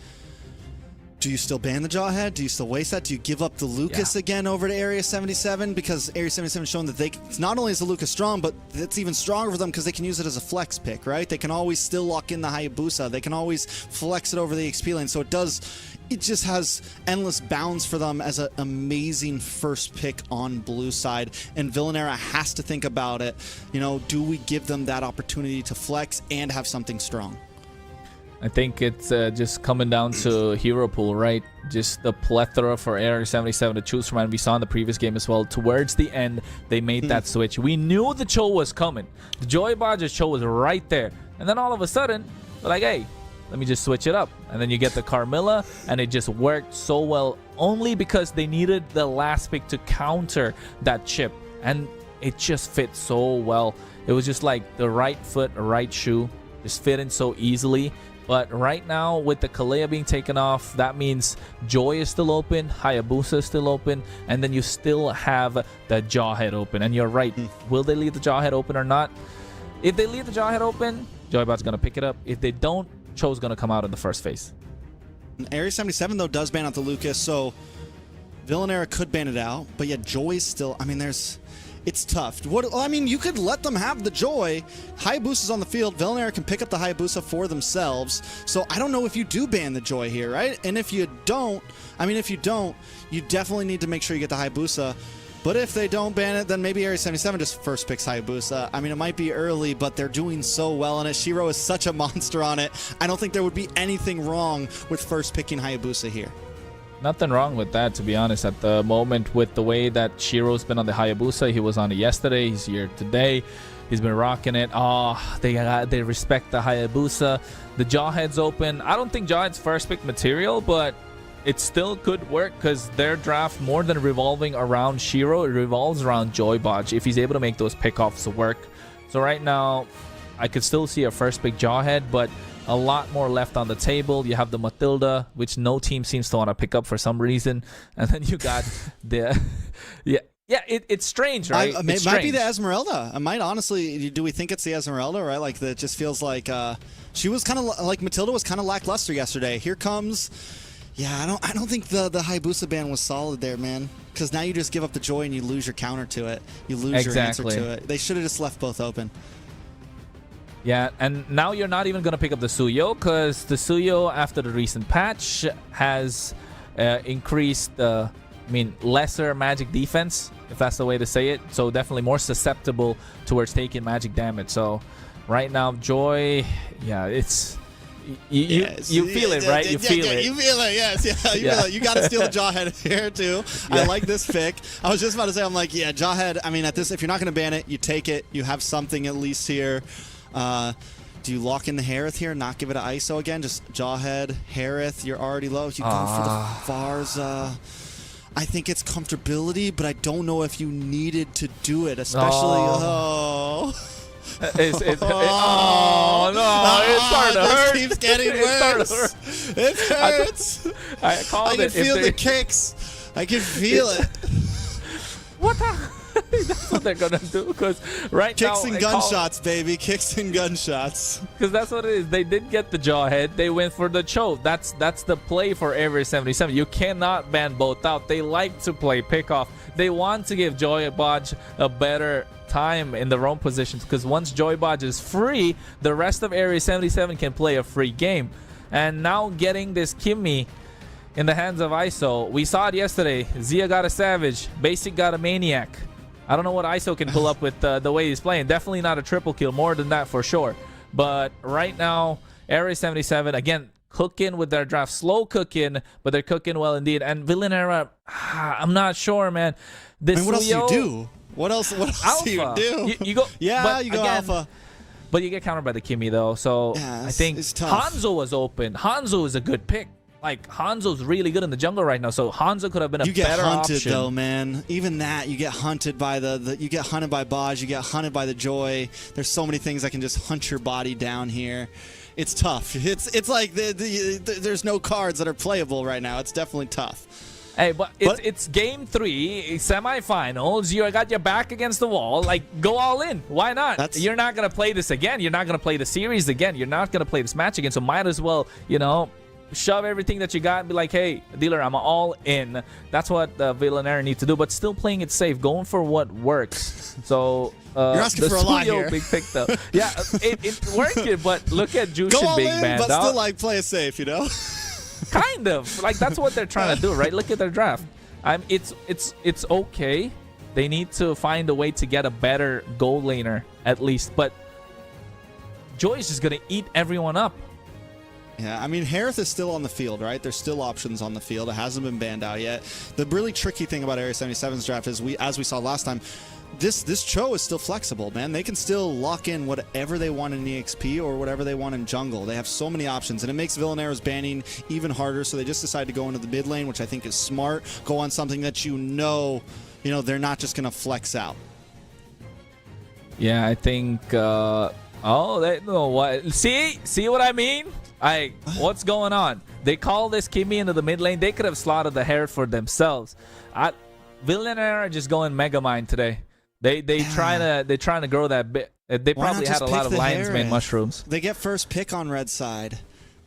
do you still ban the Jawhead? Do you still waste that? Do you give up the Lucas again over to Area 77? Because Area 77 has shown that it's not only is the Lucas strong, but it's even stronger for them because they can use it as a flex pick, right? They can always still lock in the Hayabusa. They can always flex it over the XP lane. So it just has endless bounds for them as an amazing first pick on blue side. And Villanera has to think about it. Do we give them that opportunity to flex and have something strong? I think it's just coming down to hero pool, right? Just the plethora for Area 77 to choose from, and we saw in the previous game as well. Towards the end, they made that switch. We knew the Cho was coming. The Joy Bodge's Cho was right there. And then all of a sudden, they're like, hey, let me just switch it up. And then you get the Carmilla, and it just worked so well, only because they needed the last pick to counter that chip. And it just fit so well. It was just like the right foot, right shoe, just fit in so easily. But right now, with the Kalea being taken off, that means Joy is still open, Hayabusa is still open, and then you still have the Jawhead open. And you're right, will they leave the Jawhead open or not? If they leave the Jawhead open, Joybot's going to pick it up. If they don't, Cho's going to come out in the first phase. Area 77, though, does ban out the Lucas, so Villanera could ban it out. But yet Joy's still, I mean, It's tough. I mean, you could let them have the joy. Hayabusa's on the field. Villanera can pick up the Hayabusa for themselves. So I don't know if you do ban the joy here, right? And if you don't, you definitely need to make sure you get the Hayabusa. But if they don't ban it, then maybe Area 77 just first picks Hayabusa. I mean, it might be early, but they're doing so well on it. Shiro is such a monster on it. I don't think there would be anything wrong with first picking Hayabusa here. Nothing wrong with that, to be honest, at the moment with the way that Shiro's been on the Hayabusa. He was on it yesterday. He's here today. He's been rocking it. Oh, they respect the Hayabusa. The Jawhead's open. I don't think Jawhead's first pick material, but it still could work because their draft, more than revolving around Shiro, it revolves around Joybodge if he's able to make those pickoffs work. So right now, I could still see a first pick Jawhead, but a lot more left on the table. You have the Matilda, which no team seems to want to pick up for some reason. And then you got the... it's strange, right? It might be the Esmeralda. I might honestly... Do we think it's the Esmeralda, right? Like, that just feels like... she was kind of... Like, Matilda was kind of lackluster yesterday. Here comes... Yeah, I don't think the Hayabusa ban was solid there, man. Because now you just give up the joy and you lose your counter to it. You lose your answer to it. They should have just left both open. Yeah, and now you're not even going to pick up the Suyo because the Suyo, after the recent patch, has increased, lesser magic defense, if that's the way to say it. So definitely more susceptible towards taking magic damage. So right now, Joy, yeah, it's... You feel it, right? You feel it. You feel it, yes. Yeah, you feel it. You got to steal the Jawhead here, too. Yeah. I like this pick. I was just about to say, I'm like, yeah, Jawhead, I mean, at this, if you're not going to ban it, you take it. You have something at least here. Do you lock in the Harith here and not give it an ISO again? Just Jawhead, Harith, you're already low. You go for the Varza. I think it's comfortability, but I don't know if you needed to do it, especially... It's starting to hurt. This keeps getting worse. It hurts. I called it. I can feel the kicks. I can feel it. What the? That's what they're gonna do because kicks and gunshots, baby. Kicks and gunshots. Because that's what it is. They did get the Jawhead. They went for the choke. That's the play for Area 77. You cannot ban both out. They like to play pickoff. They want to give Joybodge a better time in the roam positions because once Joybodge is free, the rest of Area 77 can play a free game. And now getting this Kimmy in the hands of ISO, we saw it yesterday. Zia got a Savage, Basic got a Maniac. I don't know what ISO can pull up with the way he's playing. Definitely not a triple kill, more than that for sure. But right now, Area 77, again, cooking with their draft. Slow cooking, but they're cooking well indeed. And Villanera, I'm not sure, man. What else do you do? What else do you do? You go, yeah, you go again, Alpha. But you get countered by the Kimmy, though. So yeah, I think Hanzo was open. Hanzo is a good pick. Like, Hanzo's really good in the jungle right now, so Hanzo could have been a better option. You get hunted, though, man. Even that, you get hunted by you get hunted by Bodge, you get hunted by the Joy. There's so many things that can just hunt your body down here. It's tough. It's like there's no cards that are playable right now. It's definitely tough. Hey, but it's game 3, semifinals. You got your back against the wall. Like, go all in. Why not? You're not going to play this again. You're not going to play the series again. You're not going to play this match again. So might as well, shove everything that you got and be like, hey, dealer, I'm all in. That's what Villanera needs to do, but still playing it safe, going for what works. So you're asking for a lot here. Big pick, though. Yeah, it worked, but look at Jushin Go all Big in, Man. But still, like, play it safe, Kind of. Like, that's what they're trying to do, right? Look at their draft. It's okay. They need to find a way to get a better goal laner, at least. But Joy's just going to eat everyone up. Yeah, I mean, Harith is still on the field, right? There's still options on the field. It hasn't been banned out yet. The really tricky thing about Area 77's draft is, as we saw last time, this Cho is still flexible, man. They can still lock in whatever they want in EXP or whatever they want in jungle. They have so many options, and it makes Villanera's banning even harder, so they just decide to go into the mid lane, which I think is smart. Go on something that they're not just going to flex out. Yeah, I think... See what I mean? What's going on? They call this Kimmy into the mid lane. They could have slaughtered the Harith for themselves. Villanera just going Megamind today. They're trying to grow that bit. They probably had a lot of Lion's Mane mushrooms. They get first pick on red side.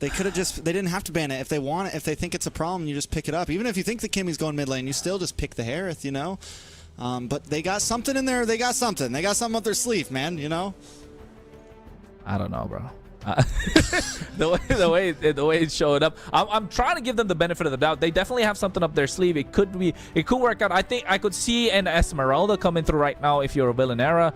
They could have they didn't have to ban it. If they want it, if they think it's a problem, you just pick it up. Even if you think the Kimmy's going mid lane, you still just pick the Harith, But they got something in there. They got something. They got something up their sleeve, man, you know? I don't know, bro. The way it showed up, I'm trying to give them the benefit of the doubt. They definitely have something up their sleeve. It could work out. I think I could see an Esmeralda coming through right now if you're a Villanera,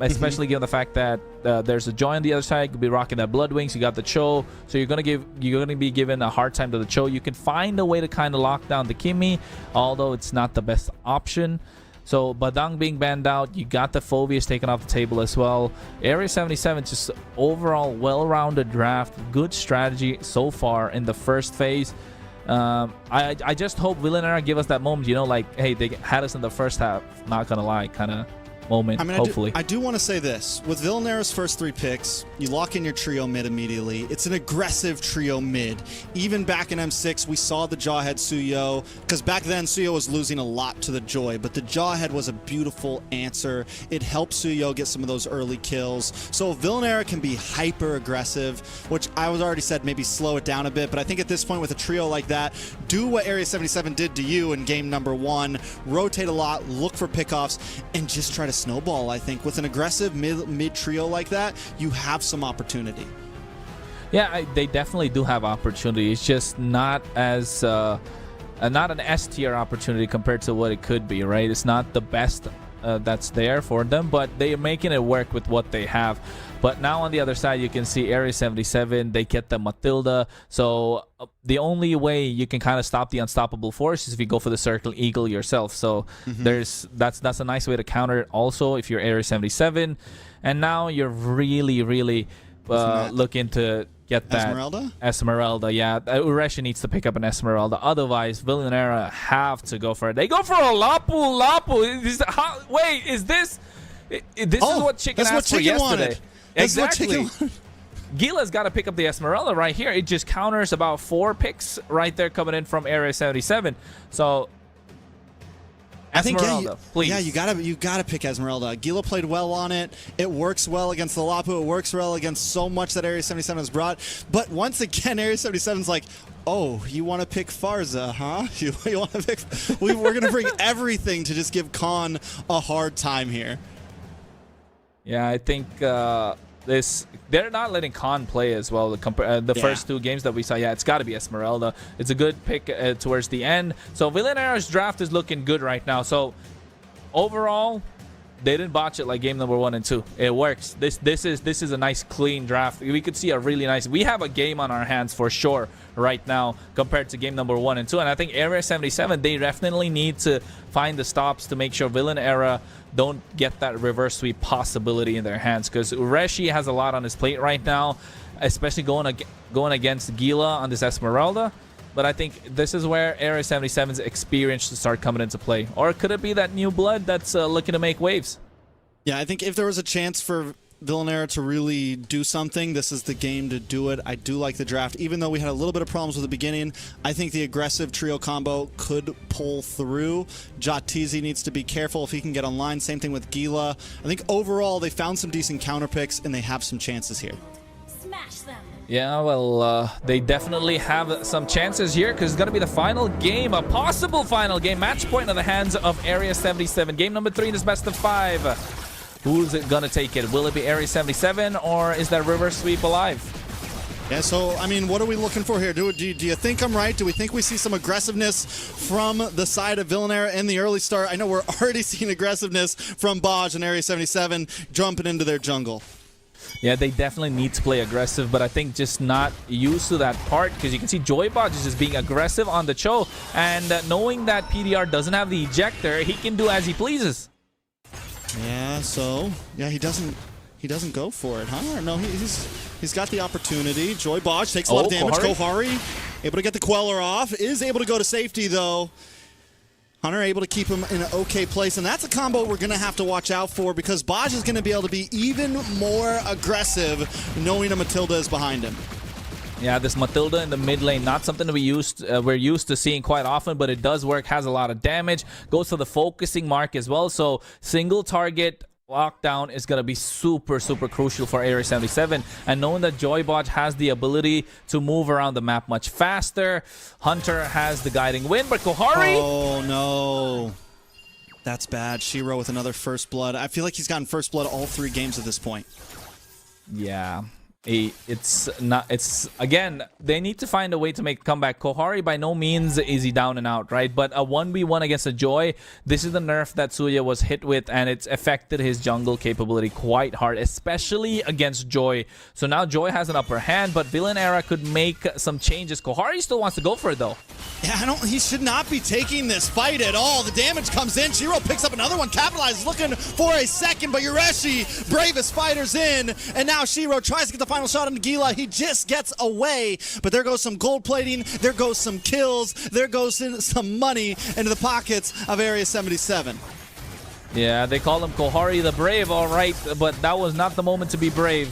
especially given the fact that there's a Joy on the other side. You could be rocking that Blood Wings. You got the Cho, so you're gonna be given a hard time to the Cho. You can find a way to kind of lock down the Kimmy, although it's not the best option. So Badang being banned out, you got the Phobias taken off the table as well. Area 77, just overall well-rounded draft, good strategy so far in the first phase. I just hope Villanera give us that moment, you know, like, hey, they had us in the first half, not gonna lie, kind of moment. I mean, hopefully. I do want to say this. With Villanera's first 3 picks, you lock in your trio mid immediately. It's an aggressive trio mid. Even back in M6, we saw the Jawhead Suyo, because back then Suyo was losing a lot to the Joy, but the Jawhead was a beautiful answer. It helped Suyo get some of those early kills. So Villanera can be hyper aggressive, which I was already said maybe slow it down a bit, but I think at this point with a trio like that, do what Area 77 did to you in game number 1, rotate a lot, look for pickoffs, and just try to snowball. I think with an aggressive mid trio like that, you have some opportunity. Yeah, they definitely do have opportunity. It's just not as not an S tier opportunity compared to what it could be, right? It's not the best that's there for them, but they're making it work with what they have. But now on the other side, you can see Area 77, they get the Matilda. So the only way you can kind of stop the unstoppable force is if you go for the Circle Eagle yourself. So that's a nice way to counter it also if you're Area 77. And now you're really looking to get that Esmeralda. Yeah, Ureshi needs to pick up an Esmeralda. Otherwise, Villanera have to go for it. They go for a Lapu. Wait, is this is what Chicken asked for yesterday? Exactly. Gila's got to pick up the Esmeralda right here. It just counters about 4 picks right there coming in from Area 77. So Esmeralda, please. Yeah, you gotta pick Esmeralda. Gila played well on it. It works well against the Lapu. It works well against so much that Area 77 has brought. But once again, Area 77's like, oh, you want to pick Farza, huh? You want to pick? We're gonna bring everything to just give Khan a hard time here. Yeah, I think they're not letting Khan play as well. The first 2 games that we saw, it's got to be Esmeralda. It's a good pick towards the end. So Villanera's draft is looking good right now. So overall, they didn't botch it like game number 1 and 2. It works. This is a nice clean draft. We could see a really nice. We have a game on our hands for sure right now compared to game number 1 and 2. And I think Area 77, they definitely need to find the stops to make sure Villanera don't get that reverse sweep possibility in their hands, because Ureshi has a lot on his plate right now, especially going against Gila on this Esmeralda. But I think this is where Area 77's experience should start coming into play. Or could it be that new blood that's looking to make waves? Yeah, I think if there was a chance for Villanera to really do something, this is the game to do it. I do like the draft. Even though we had a little bit of problems with the beginning, I think the aggressive trio combo could pull through. Jatizi needs to be careful if he can get online. Same thing with Gila. I think overall they found some decent counter picks and they have some chances here. Smash them. Yeah, well, they definitely have some chances here because it's going to be the final game, a possible final game. Match point in the hands of Area 77. Game number 3 in this best of 5. Who's it going to take it? Will it be Area 77 or is that reverse sweep alive? Yeah, so, I mean, what are we looking for here? Do you think I'm right? Do we think we see some aggressiveness from the side of Villanera in the early start? I know we're already seeing aggressiveness from Baj and Area 77 jumping into their jungle. Yeah, they definitely need to play aggressive, but I think just not used to that part because you can see Joy Baj is just being aggressive on the Cho, and knowing that PDR doesn't have the ejector, he can do as he pleases. Yeah, so he doesn't go for it, huh? Or no, he's got the opportunity. Joy Baj takes a lot of damage. Kohari able to get the Queller off, is able to go to safety though. Hunter able to keep him in an okay place, and that's a combo we're going to have to watch out for because Baj is going to be able to be even more aggressive knowing a Matilda is behind him. Yeah, this Matilda in the mid lane, not something we're used to seeing quite often, but it does work, has a lot of damage, goes for the focusing mark as well, so single target lockdown is going to be super crucial for Area 77, and knowing that Joy Baj has the ability to move around the map much faster. Hunter has the guiding wind, but Kohari... Oh, no. That's bad. Shiro with another first blood. I feel like he's gotten first blood all 3 games at this point. Yeah. It's not. It's again. They need to find a way to make a comeback. Kohari by no means is he down and out, right? But a 1v1 against a Joy. This is the nerf that Suya was hit with, and it's affected his jungle capability quite hard, especially against Joy. So now Joy has an upper hand, but Villain Era could make some changes. Kohari still wants to go for it though. Yeah, he should not be taking this fight at all. The damage comes in. Shiro picks up another one, capitalizes, looking for a second, but Yureshi, bravest fighters in, and now Shiro tries to get the final shot on Nagila. He just gets away, but there goes some gold plating, there goes some kills, there goes some money into the pockets of Area 77. Yeah, they call him Kohari the Brave, all right, but that was not the moment to be brave.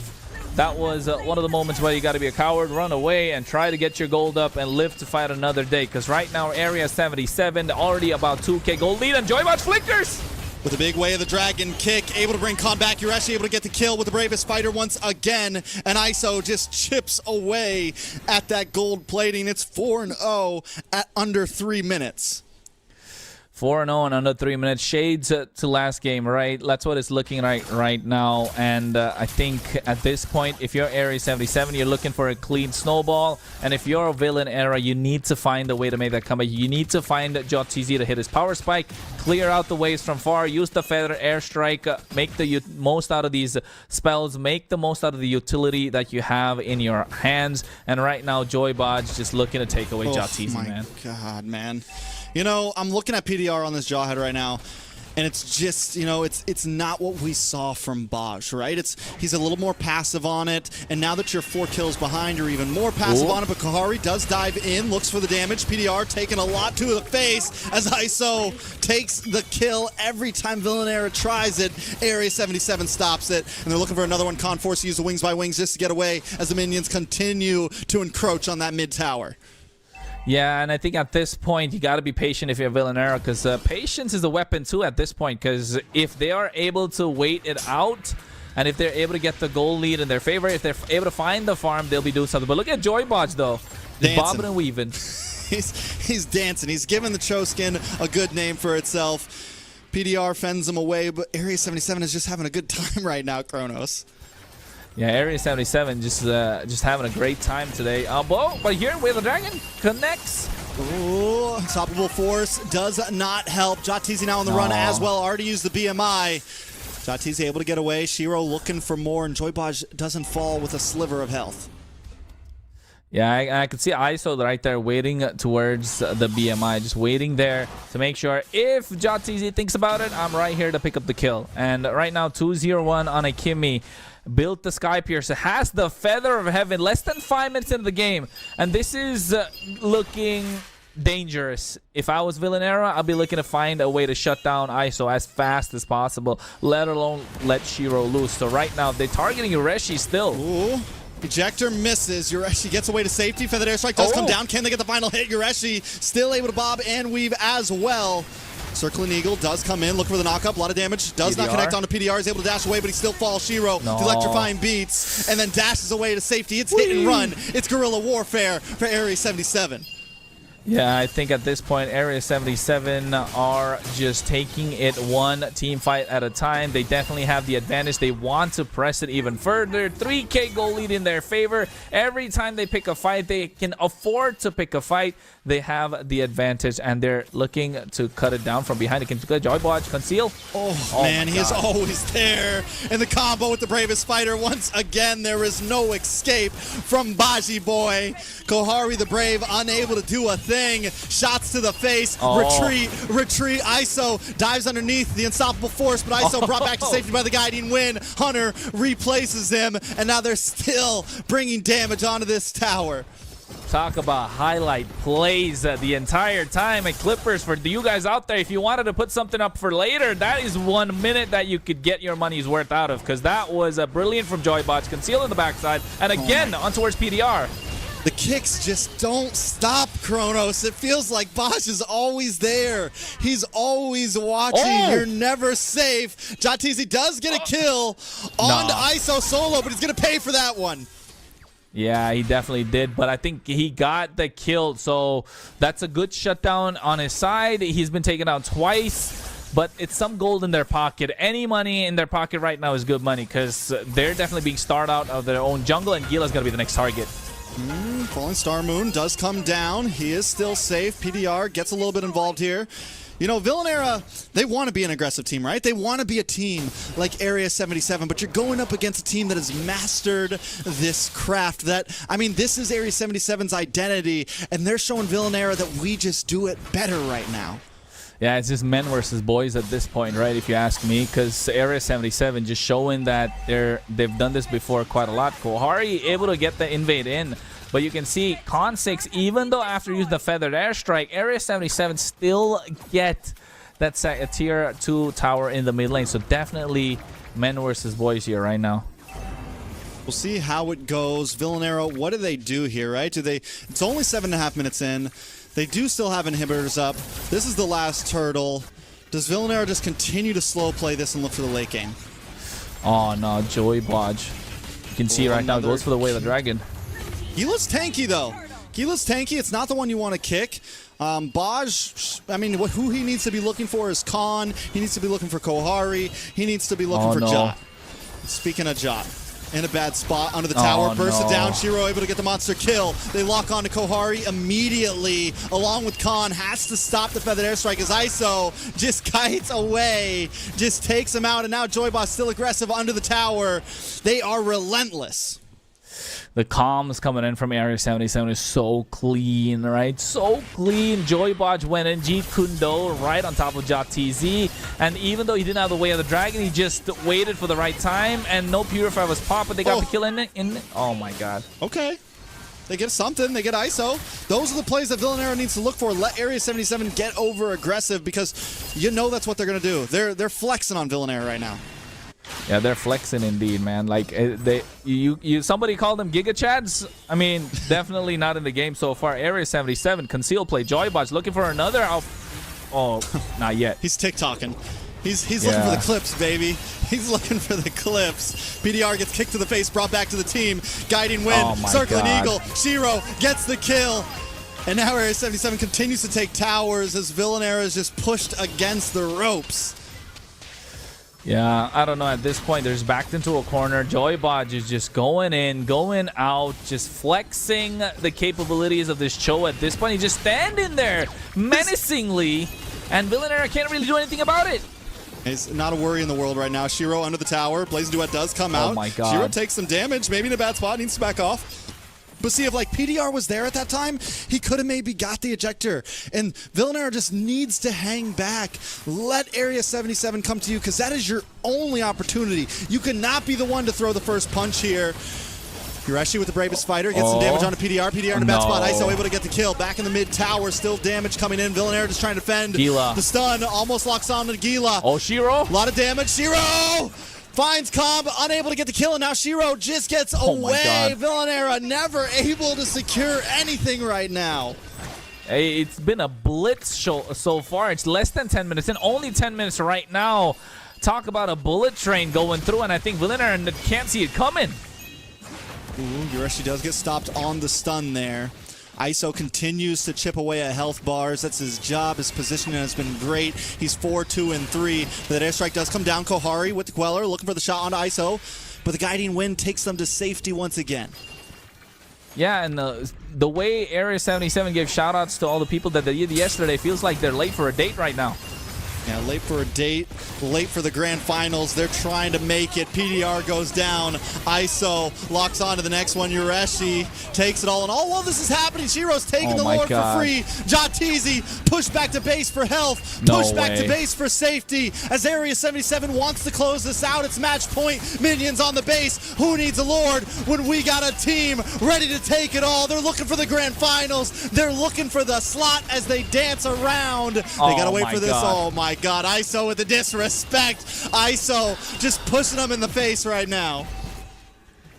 That was one of the moments where you got to be a coward, run away, and try to get your gold up and live to fight another day. Because right now, Area 77, already about 2K gold lead, and Joybot flickers! With a big Way of the Dragon kick, able to bring Khan back. You're actually able to get the kill with the bravest fighter once again. And ISO just chips away at that gold plating. It's 4-0 at under 3 minutes. 4-0 in under 3 minutes. Shades to last game, right? That's what it's looking like right now. And I think at this point, if you're Area 77, you're looking for a clean snowball. And if you're a Villain Era, you need to find a way to make that comeback. You need to find JoTZ to hit his power spike, clear out the waves from far, use the feather airstrike, make the most out of these spells, make the most out of the utility that you have in your hands. And right now, Joybodge just looking to take away JoTZ, man. Oh my God, man. You know, I'm looking at PDR on this Jawhead right now, and it's just, you know, it's not what we saw from Bosch, right? He's a little more passive on it, and now that you're 4 kills behind, you're even more passive on it, but Kohari does dive in, looks for the damage. PDR taking a lot to the face as ISO takes the kill every time Villain Era tries it. Area 77 stops it, and they're looking for another one. Khan forced to use the wings by wings just to get away as the minions continue to encroach on that mid tower. Yeah, and I think at this point, you got to be patient if you're Villain Era, because patience is a weapon too at this point, because if they are able to wait it out, and if they're able to get the goal lead in their favor, if they're able to find the farm, they'll be doing something. But look at Joybodge, though. He's bobbing and weaving. He's dancing. He's giving the Choskin a good name for itself. PDR fends him away, but Area 77 is just having a good time right now, Kronos. Yeah, Area 77 just having a great time today. But here, Way of the Dragon connects. Ooh, unstoppable force does not help. JoTZ now on the run as well. Already used the BMI. JoTZ able to get away. Shiro looking for more, and Joybodge doesn't fall with a sliver of health. Yeah, I can see ISO right there waiting towards the BMI, just waiting there to make sure if JoTZ thinks about it, I'm right here to pick up the kill. And right now, 2-0-1 on a Kimmy. Built the Sky Piercer, has the Feather of Heaven, less than 5 minutes into the game. And this is looking dangerous. If I was Villain Era, I'd be looking to find a way to shut down ISO as fast as possible, let alone let Shiro loose. So right now, they're targeting Yureshi still. Ooh. Ejector misses. Yureshi gets away to safety. Feathered Airstrike does come down. Can they get the final hit? Yureshi still able to bob and weave as well. Circling Eagle does come in, look for the knockup, a lot of damage, does not connect onto PDR, is able to dash away, but he still falls. Shiro, the electrifying beats, and then dashes away to safety. It's hit and run. It's guerrilla warfare for Area 77. Yeah, I think at this point, Area 77 are just taking it one team fight at a time. They definitely have the advantage. They want to press it even further. 3K goal lead in their favor. Every time they pick a fight, they can afford to pick a fight. They have the advantage, and they're looking to cut it down from behind. They can Joybodge, conceal. Oh man, he is always there. And the combo with the bravest fighter. Once again, there is no escape from Baji Boy. Kohari the Brave unable to do a thing. Shots to the face, retreat. ISO dives underneath the unstoppable force, but ISO brought back to safety by the guiding wind. Hunter replaces him, and now they're still bringing damage onto this tower. Talk about highlight plays the entire time. And Clippers, for you guys out there, if you wanted to put something up for later, that is 1 minute that you could get your money's worth out of, because that was brilliant from Joybotch. Conceal in the backside, and again on towards PDR. The kicks just don't stop, Kronos. It feels like Bosch is always there. He's always watching. You're never safe. JoTZ does get a kill on ISO solo, but he's going to pay for that one. Yeah, he definitely did, but I think he got the kill, so that's a good shutdown on his side. He's been taken out twice, but it's some gold in their pocket. Any money in their pocket right now is good money because they're definitely being started out of their own jungle, and Gila's going to be the next target. Falling Star Moon does come down. He is still safe. PDR gets a little bit involved here. You know, Villanera, they want to be an aggressive team, right? They want to be a team like Area 77, but you're going up against a team that has mastered this craft. This is Area 77's identity, and they're showing Villanera that we just do it better right now. Yeah, it's just men versus boys at this point, right, if you ask me, because Area 77 just showing that they've done this before quite a lot. Kohari able to get the invade in, but you can see Con 6, even though after using the Feathered Airstrike, Area 77 still get that tier 2 tower in the mid lane, so definitely men versus boys here right now. We'll see how it goes. Villanera, what do they do here, right? It's only 7.5 minutes in. They do still have inhibitors up. This is the last turtle. Does Villanera just continue to slow play this and look for the late game? Oh no, Joey Bodge. You can see right now goes for the way of the dragon. Gila's tanky though. Gila's tanky. It's not the one you want to kick. Bodge, who he needs to be looking for is Khan. He needs to be looking for Kohari. He needs to be looking for Jot. Speaking of Jot. In a bad spot under the tower, bursts it down. Shiro able to get the monster kill. They lock on to Kohari immediately, along with Khan. Has to stop the Feathered Airstrike as ISO just kites away, just takes him out, and now Joyboss still aggressive under the tower. They are relentless. The comms coming in from Area 77 is so clean, right? So clean. Joy Bodge went in, Jeet Kundo right on top of Jot TZ. And even though he didn't have the way of the dragon, he just waited for the right time. And no Purify was popped, but they got the kill in. Oh my god. Okay. They get something. They get ISO. Those are the plays that Villanera needs to look for. Let Area 77 get over aggressive because you know that's what they're going to do. They're flexing on Villanera right now. Yeah, they're flexing indeed, man. Like somebody called them Giga Chads. I mean, definitely not in the game so far. Area 77 conceal play. Joybotch looking for another. Oh, not yet. He's TikToking. He's looking for the clips, baby. He's looking for the clips. PDR gets kicked to the face, brought back to the team. Guiding Wind, circling Eagle. Shiro gets the kill. And now Area 77 continues to take towers as Villanera is just pushed against the ropes. Yeah, I don't know. At this point, they're backed into a corner. Joy Bodge is just going in, going out, just flexing the capabilities of this Cho. At this point, he's just standing there menacingly, and Villanera can't really do anything about it. It's not a worry in the world right now. Shiro under the tower. Blazing Duet does come out. Oh my god. Shiro takes some damage, maybe in a bad spot, needs to back off. But see, if like PDR was there at that time, he could have maybe got the ejector. And Villanera just needs to hang back. Let Area 77 come to you because that is your only opportunity. You cannot be the one to throw the first punch here. Yureshi with the bravest fighter gets some damage onto PDR. PDR in a bad spot. ISO able to get the kill. Back in the mid tower, still damage coming in. Villanera just trying to defend. Gila. The stun almost locks on to Gila. Oh, Shiro. A lot of damage. Shiro! Finds Comb, unable to get the kill, and now Shiro just gets away. Villanera never able to secure anything right now. Hey, it's been a blitz show so far. It's less than 10 minutes in, only 10 minutes right now. Talk about a bullet train going through, and I think Villanera can't see it coming. Yureshi does get stopped on the stun there. ISO continues to chip away at health bars. That's his job. His positioning has been great. He's 4, 2, and 3. That airstrike does come down. Kohari with the Queller looking for the shot onto ISO, but the Guiding Wind takes them to safety once again. Yeah, and the way Area 77 gave shoutouts to all the people that they did yesterday feels like they're late for a date right now. Yeah, late for a date, late for the grand finals. They're trying to make it. PDR goes down. ISO locks on to the next one. Yureshi takes it all. And all while this is happening, Shiro's taking the Lord for free. Jatizi pushed back to base for health. Pushed back to base for safety. As Area 77 wants to close this out, it's match point. Minions on the base. Who needs a Lord when we got a team ready to take it all? They're looking for the grand finals. They're looking for the slot as they dance around. They got to wait for this. Oh my God, ISO with the disrespect. ISO just pushing them in the face right now.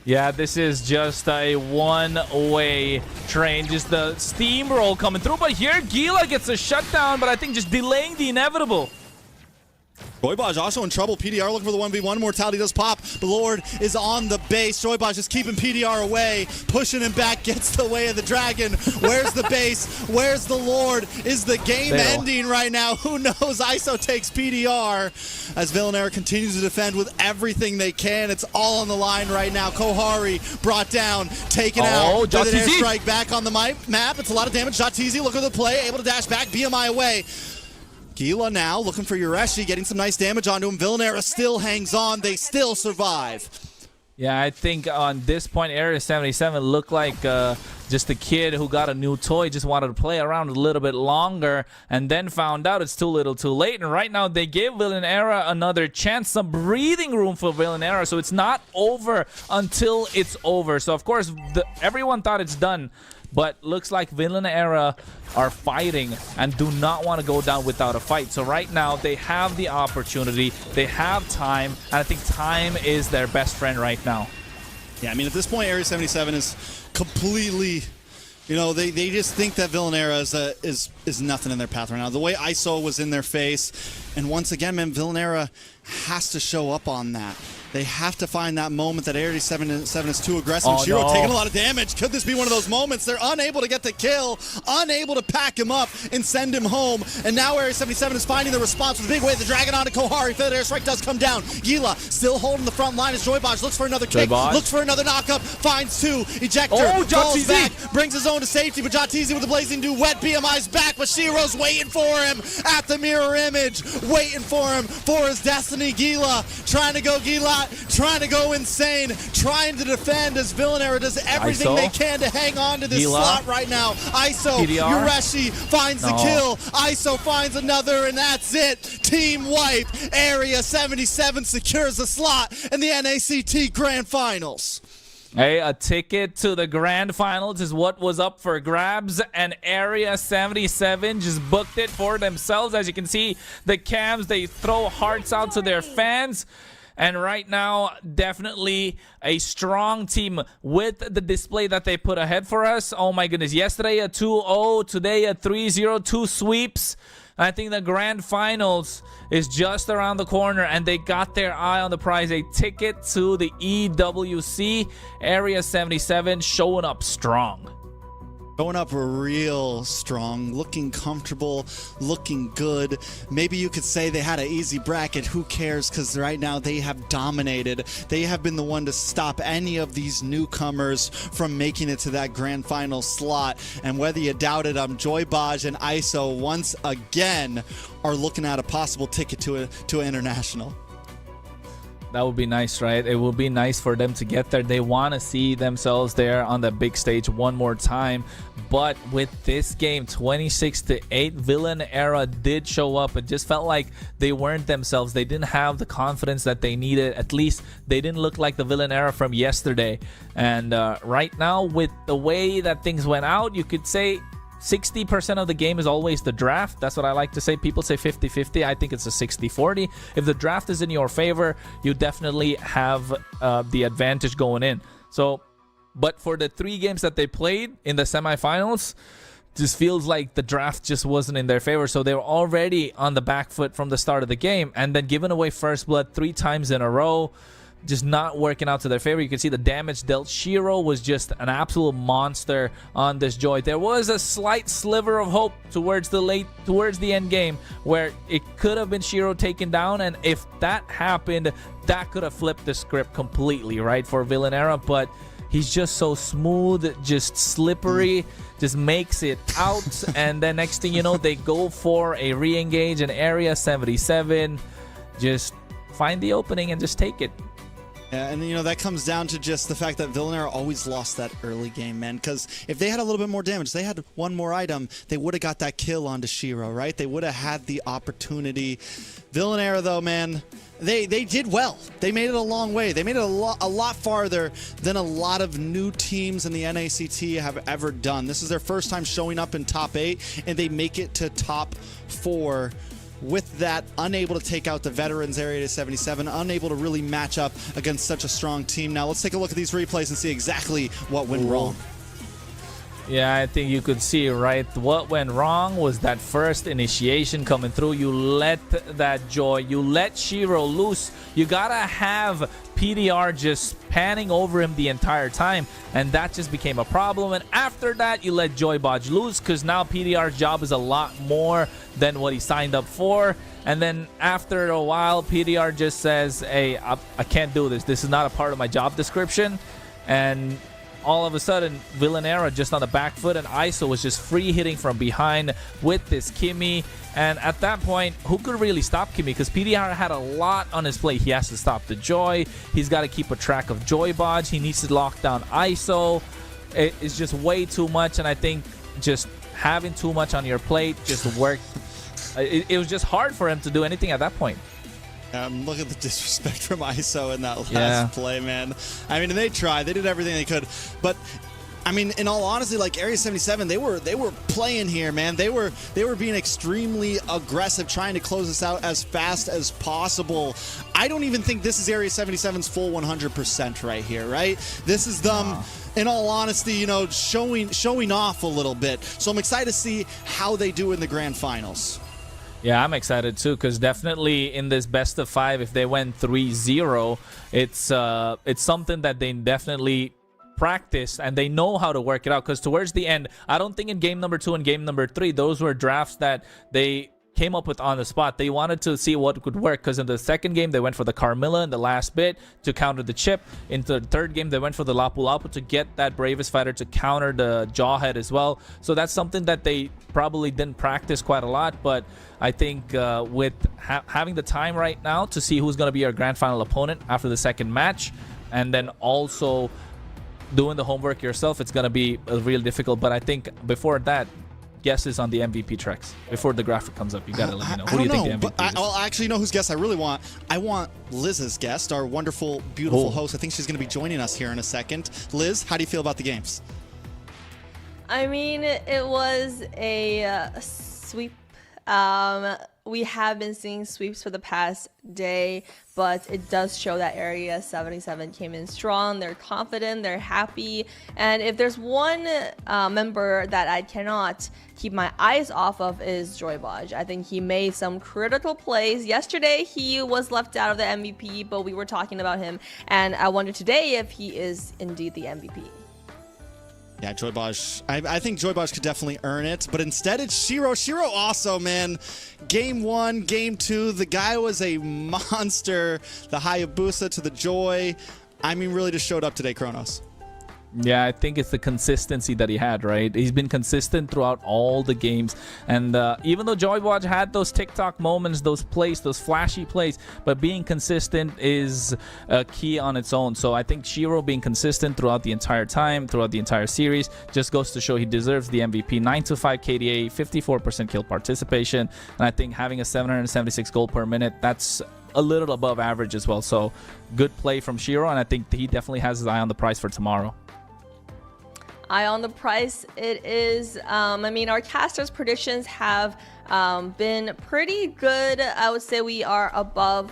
Yeah, this is just a one-way train. Just the steamroll coming through. But here, Gila gets a shutdown, but I think just delaying the inevitable. Joybaj also in trouble. PDR looking for the 1v1. Mortality does pop. The Lord is on the base. Joybaj is keeping PDR away, pushing him back, gets the way of the dragon. Where's the base? Where's the Lord? Is the game ending right now? Who knows? ISO takes PDR as Villanera continues to defend with everything they can. It's all on the line right now. Kohari brought down, taken out with an airstrike back on the map. It's a lot of damage. Jatizi looking at the play, able to dash back, BMI away. Gila now looking for Ureshi, getting some nice damage onto him. Villanera still hangs on. They still survive. Yeah, I think on this point, Area 77 looked like just a kid who got a new toy, just wanted to play around a little bit longer, and then found out it's too little too late. And right now, they gave Villanera another chance, some breathing room for Villanera, so it's not over until it's over. So, of course, everyone thought it's done. But looks like Villanera are fighting and do not want to go down without a fight. So right now, they have the opportunity. They have time. And I think time is their best friend right now. Yeah, I mean, at this point, Area 77 is completely... You know, they just think that Villanera is nothing in their path right now. The way ISO was in their face. And once again, man, Villanera has to show up on that. They have to find that moment that Area 77 is too aggressive. Oh, Shiro no. taking a lot of damage. Could this be one of those moments? They're unable to get the kill, unable to pack him up and send him home. And now Area 77 is finding the response with a big wave. The Dragon onto Kohari. Failed airstrike does come down. Gila still holding the front line as Joybaj looks for another kick, looks for another knockup, finds two. Ejector falls back, brings his own to safety, but Jatizi with the blazing duet. BMI's back, but Shiro's waiting for him at the mirror image, waiting for him for his destiny. Gila trying to go trying to go insane, trying to defend as Villanera does everything they can to hang on to this slot right now. ISO, Ureshi finds the kill. ISO finds another, and that's it. Team wipe. Area 77 secures the slot in the NACT Grand Finals. Hey, a ticket to the Grand Finals is what was up for grabs, and Area 77 just booked it for themselves. As you can see, the cams, they throw hearts out to their fans. And right now, definitely a strong team with the display that they put ahead for us. Oh my goodness, yesterday a 2-0, today a 3-0, 2 sweeps. I think the Grand Finals is just around the corner, and they got their eye on the prize. A ticket to the EWC. Area 77 showing up strong. Going up real strong, looking comfortable, looking good. Maybe you could say they had an easy bracket. Who cares? Because right now they have dominated. They have been the one to stop any of these newcomers from making it to that grand final slot. And whether you doubt it, Joybaj and ISO once again are looking at a possible ticket to an international. That would be nice, right? It would be nice for them to get there. They want to see themselves there on the big stage one more time. But with this game, 26-8, Villanera did show up. It just felt like they weren't themselves. They didn't have the confidence that they needed. At least they didn't look like the Villanera from yesterday. And right now, with the way that things went out, you could say 60% of the game is always the draft. That's what I like to say. People say 50-50. I think it's a 60-40. If the draft is in your favor, you definitely have the advantage going in. So, but for the 3 games that they played in the semifinals, just feels like the draft just wasn't in their favor. So they were already on the back foot from the start of the game, and then giving away first blood 3 times in a row, just not working out to their favor. You can see the damage dealt. Shiro was just an absolute monster on this Joy. There was a slight sliver of hope towards the end game where it could have been Shiro taken down, and if that happened, that could have flipped the script completely, right, for Villanera. But he's just so smooth, just slippery, just makes it out. And then next thing you know, they go for a re-engage in Area 77. Just find the opening and just take it. Yeah, and you know, that comes down to just the fact that Villanera always lost that early game, man. Because if they had a little bit more damage, they had one more item, they would have got that kill onto Shiro, right? They would have had the opportunity. Villanera, though, man, they did well. They made it a long way. They made it a lot farther than a lot of new teams in the NACT have ever done. This is their first time showing up in top 8, and they make it to top 4. With that, unable to take out the veterans Area 77, unable to really match up against such a strong team. Now let's take a look at these replays and see exactly what went wrong. Yeah, I think you could see, right? What went wrong was that first initiation coming through. You let that Joy, you let Shiro loose. You gotta have PDR just panning over him the entire time, and that just became a problem. And after that, you let Joy Bodge loose, because now PDR's job is a lot more than what he signed up for. And then after a while, PDR just says, hey, I can't do this. This is not a part of my job description. And all of a sudden, Villanera just on the back foot, and ISO was just free hitting from behind with this Kimmy. And at that point, who could really stop Kimmy? Because PDR had a lot on his plate. He has to stop the Joy. He's got to keep a track of Joy Bodge. He needs to lock down ISO. It's just way too much, and I think just having too much on your plate just worked. It was just hard for him to do anything at that point. Look at the disrespect from ISO in that last play, man. I mean, they tried. They did everything they could. But, I mean, in all honesty, like Area 77, they were playing here, man. They were being extremely aggressive, trying to close this out as fast as possible. I don't even think this is Area 77's full 100% right here, right? This is them, in all honesty, you know, showing off a little bit. So I'm excited to see how they do in the grand finals. Yeah, I'm excited too, because definitely in this best of 5, if they went 3-0, it's something that they definitely practice and they know how to work it out. Because towards the end, I don't think in game number 2 and game number 3, those were drafts that they came up with on the spot. They wanted to see what could work, because in the second game they went for the Carmilla in the last bit to counter the chip. In the third game they went for the Lapu Lapu to get that Bravest Fighter to counter the Jawhead as well. So that's something that they probably didn't practice quite a lot, but I think with having the time right now to see who's going to be our grand final opponent after the second match, and then also doing the homework yourself, it's going to be real difficult. But I think before that, guesses on the MVP tracks. Before the graphic comes up, you got to let me know. Who do you think the MVP is? Well, actually, you know whose guess I really want? I want Liz's guest, our wonderful, beautiful host. I think she's going to be joining us here in a second. Liz, how do you feel about the games? I mean, it was a sweep. We have been seeing sweeps for the past day, but it does show that Area 77 came in strong. They're confident, they're happy, and if there's one member that I cannot keep my eyes off of is Joy Bodge. I think he made some critical plays. Yesterday, he was left out of the MVP, but we were talking about him, and I wonder today if he is indeed the MVP. Yeah, Joy Bodge. I think Joy Bodge could definitely earn it, but instead it's Shiro. Shiro also, man. Game 1, game 2, the guy was a monster. The Hayabusa to the Joy. I mean, really just showed up today, Kronos. Yeah, I think it's the consistency that he had, right? He's been consistent throughout all the games. And even though Joy Bodge had those TikTok moments, those plays, those flashy plays, but being consistent is a key on its own. So I think Shiro being consistent throughout the entire time, throughout the entire series, just goes to show he deserves the MVP. 9-5 KDA, 54% kill participation. And I think having a 776 gold per minute, that's a little above average as well. So good play from Shiro, and I think he definitely has his eye on the prize for tomorrow. Eye on the price, it is. I mean, our casters' predictions have been pretty good. I would say we are above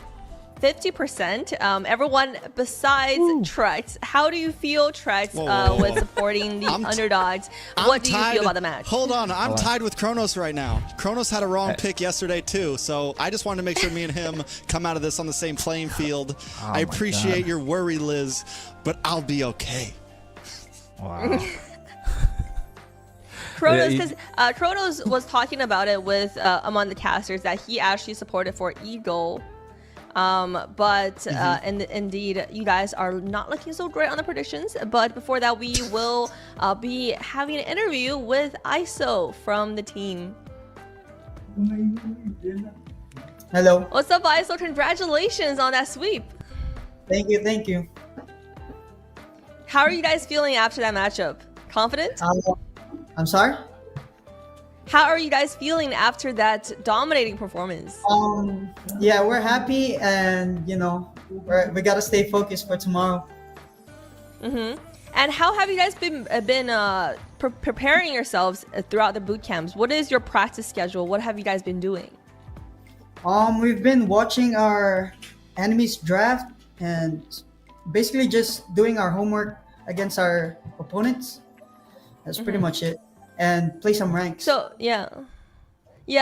50%. Everyone besides Trex. How do you feel, Trex, with supporting the underdogs? What do you feel about the match? Hold on, I'm tied with Kronos right now. Kronos had a wrong pick yesterday too, so I just wanted to make sure me and him come out of this on the same playing field. I appreciate your worry, Liz, but I'll be okay. Wow. Kronos, because Kronos was talking about it with among the casters that he actually supported for Eagle. But indeed, you guys are not looking so great on the predictions. But before that, we will be having an interview with ISO from the team. Hello. What's up, ISO? Congratulations on that sweep. Thank you. Thank you. How are you guys feeling after that matchup? Confident? I'm sorry? How are you guys feeling after that dominating performance? Yeah, we're happy, and you know, we gotta stay focused for tomorrow. And how have you guys been preparing yourselves throughout the boot camps? What is your practice schedule? What have you guys been doing? We've been watching our enemies draft and basically just doing our homework against our opponents. That's pretty much it. And play some ranks. So yeah.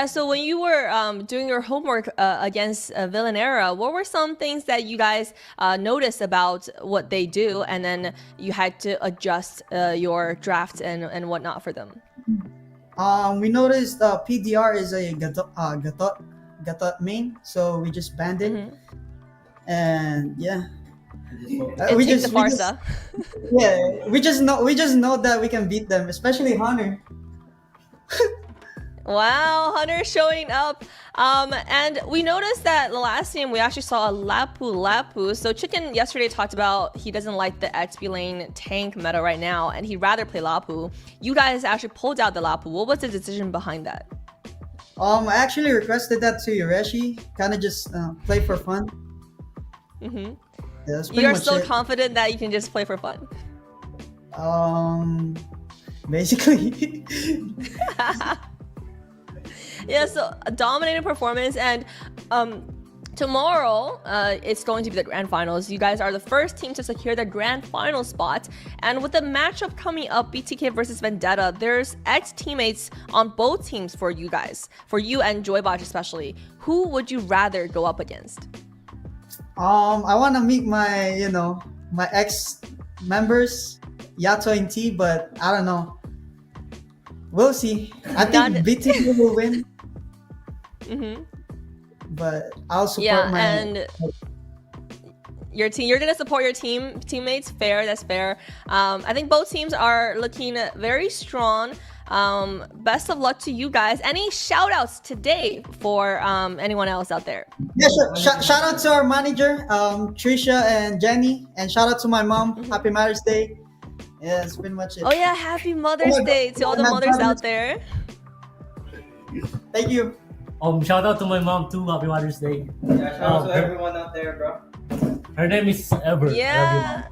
So when you were doing your homework against Villanera, what were some things that you guys noticed about what they do, and then you had to adjust your draft and whatnot for them? We noticed PDR is a Gatot main, so we just banned it. And yeah, We take the Farsa. we just know that we can beat them, especially Hunter. Wow, Hunter showing up. And we noticed that the last game we actually saw a Lapu. So Chicken yesterday talked about he doesn't like the XP lane tank meta right now, and he'd rather play Lapu. You guys actually pulled out the Lapu. What was the decision behind that? I actually requested that to Yoreshi. Kind of just play for fun. Yeah, that's pretty You're much still it. confident that you can just play for fun? Basically. Yeah, so a dominating performance, and tomorrow it's going to be the grand finals. You guys are the first team to secure the grand final spot, and with the matchup coming up, BTK versus Vendetta, there's ex-teammates on both teams for you guys, for you and Joybotch especially. Who would you rather go up against? I want to meet my my ex members, Yato and T, but I don't know. We'll see. I think BTK will win. But I'll support my. And your team. You're gonna support your teammates. Fair. That's fair. I think both teams are looking very strong. Best of luck to you guys. Any shout outs today for anyone else out there? Yeah, sure. Shout out to our manager, Trisha and Jenny, and shout out to my mom. Happy Mother's Day. Yeah, that's pretty much it. Oh yeah, happy Mother's Day to all the mothers out there. Thank you. Shout out to my mom too. Happy Mother's Day. Yeah, shout out to everyone out there, bro. Her name is Ever. Yeah.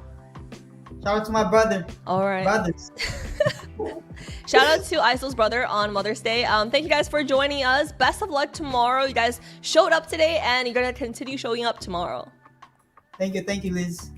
Shout out to my brother. All right. Brothers. Shout out to Isol's brother on Mother's Day. Thank you guys for joining us. Best of luck tomorrow. You guys showed up today, and you're gonna continue showing up tomorrow. Thank you, Liz.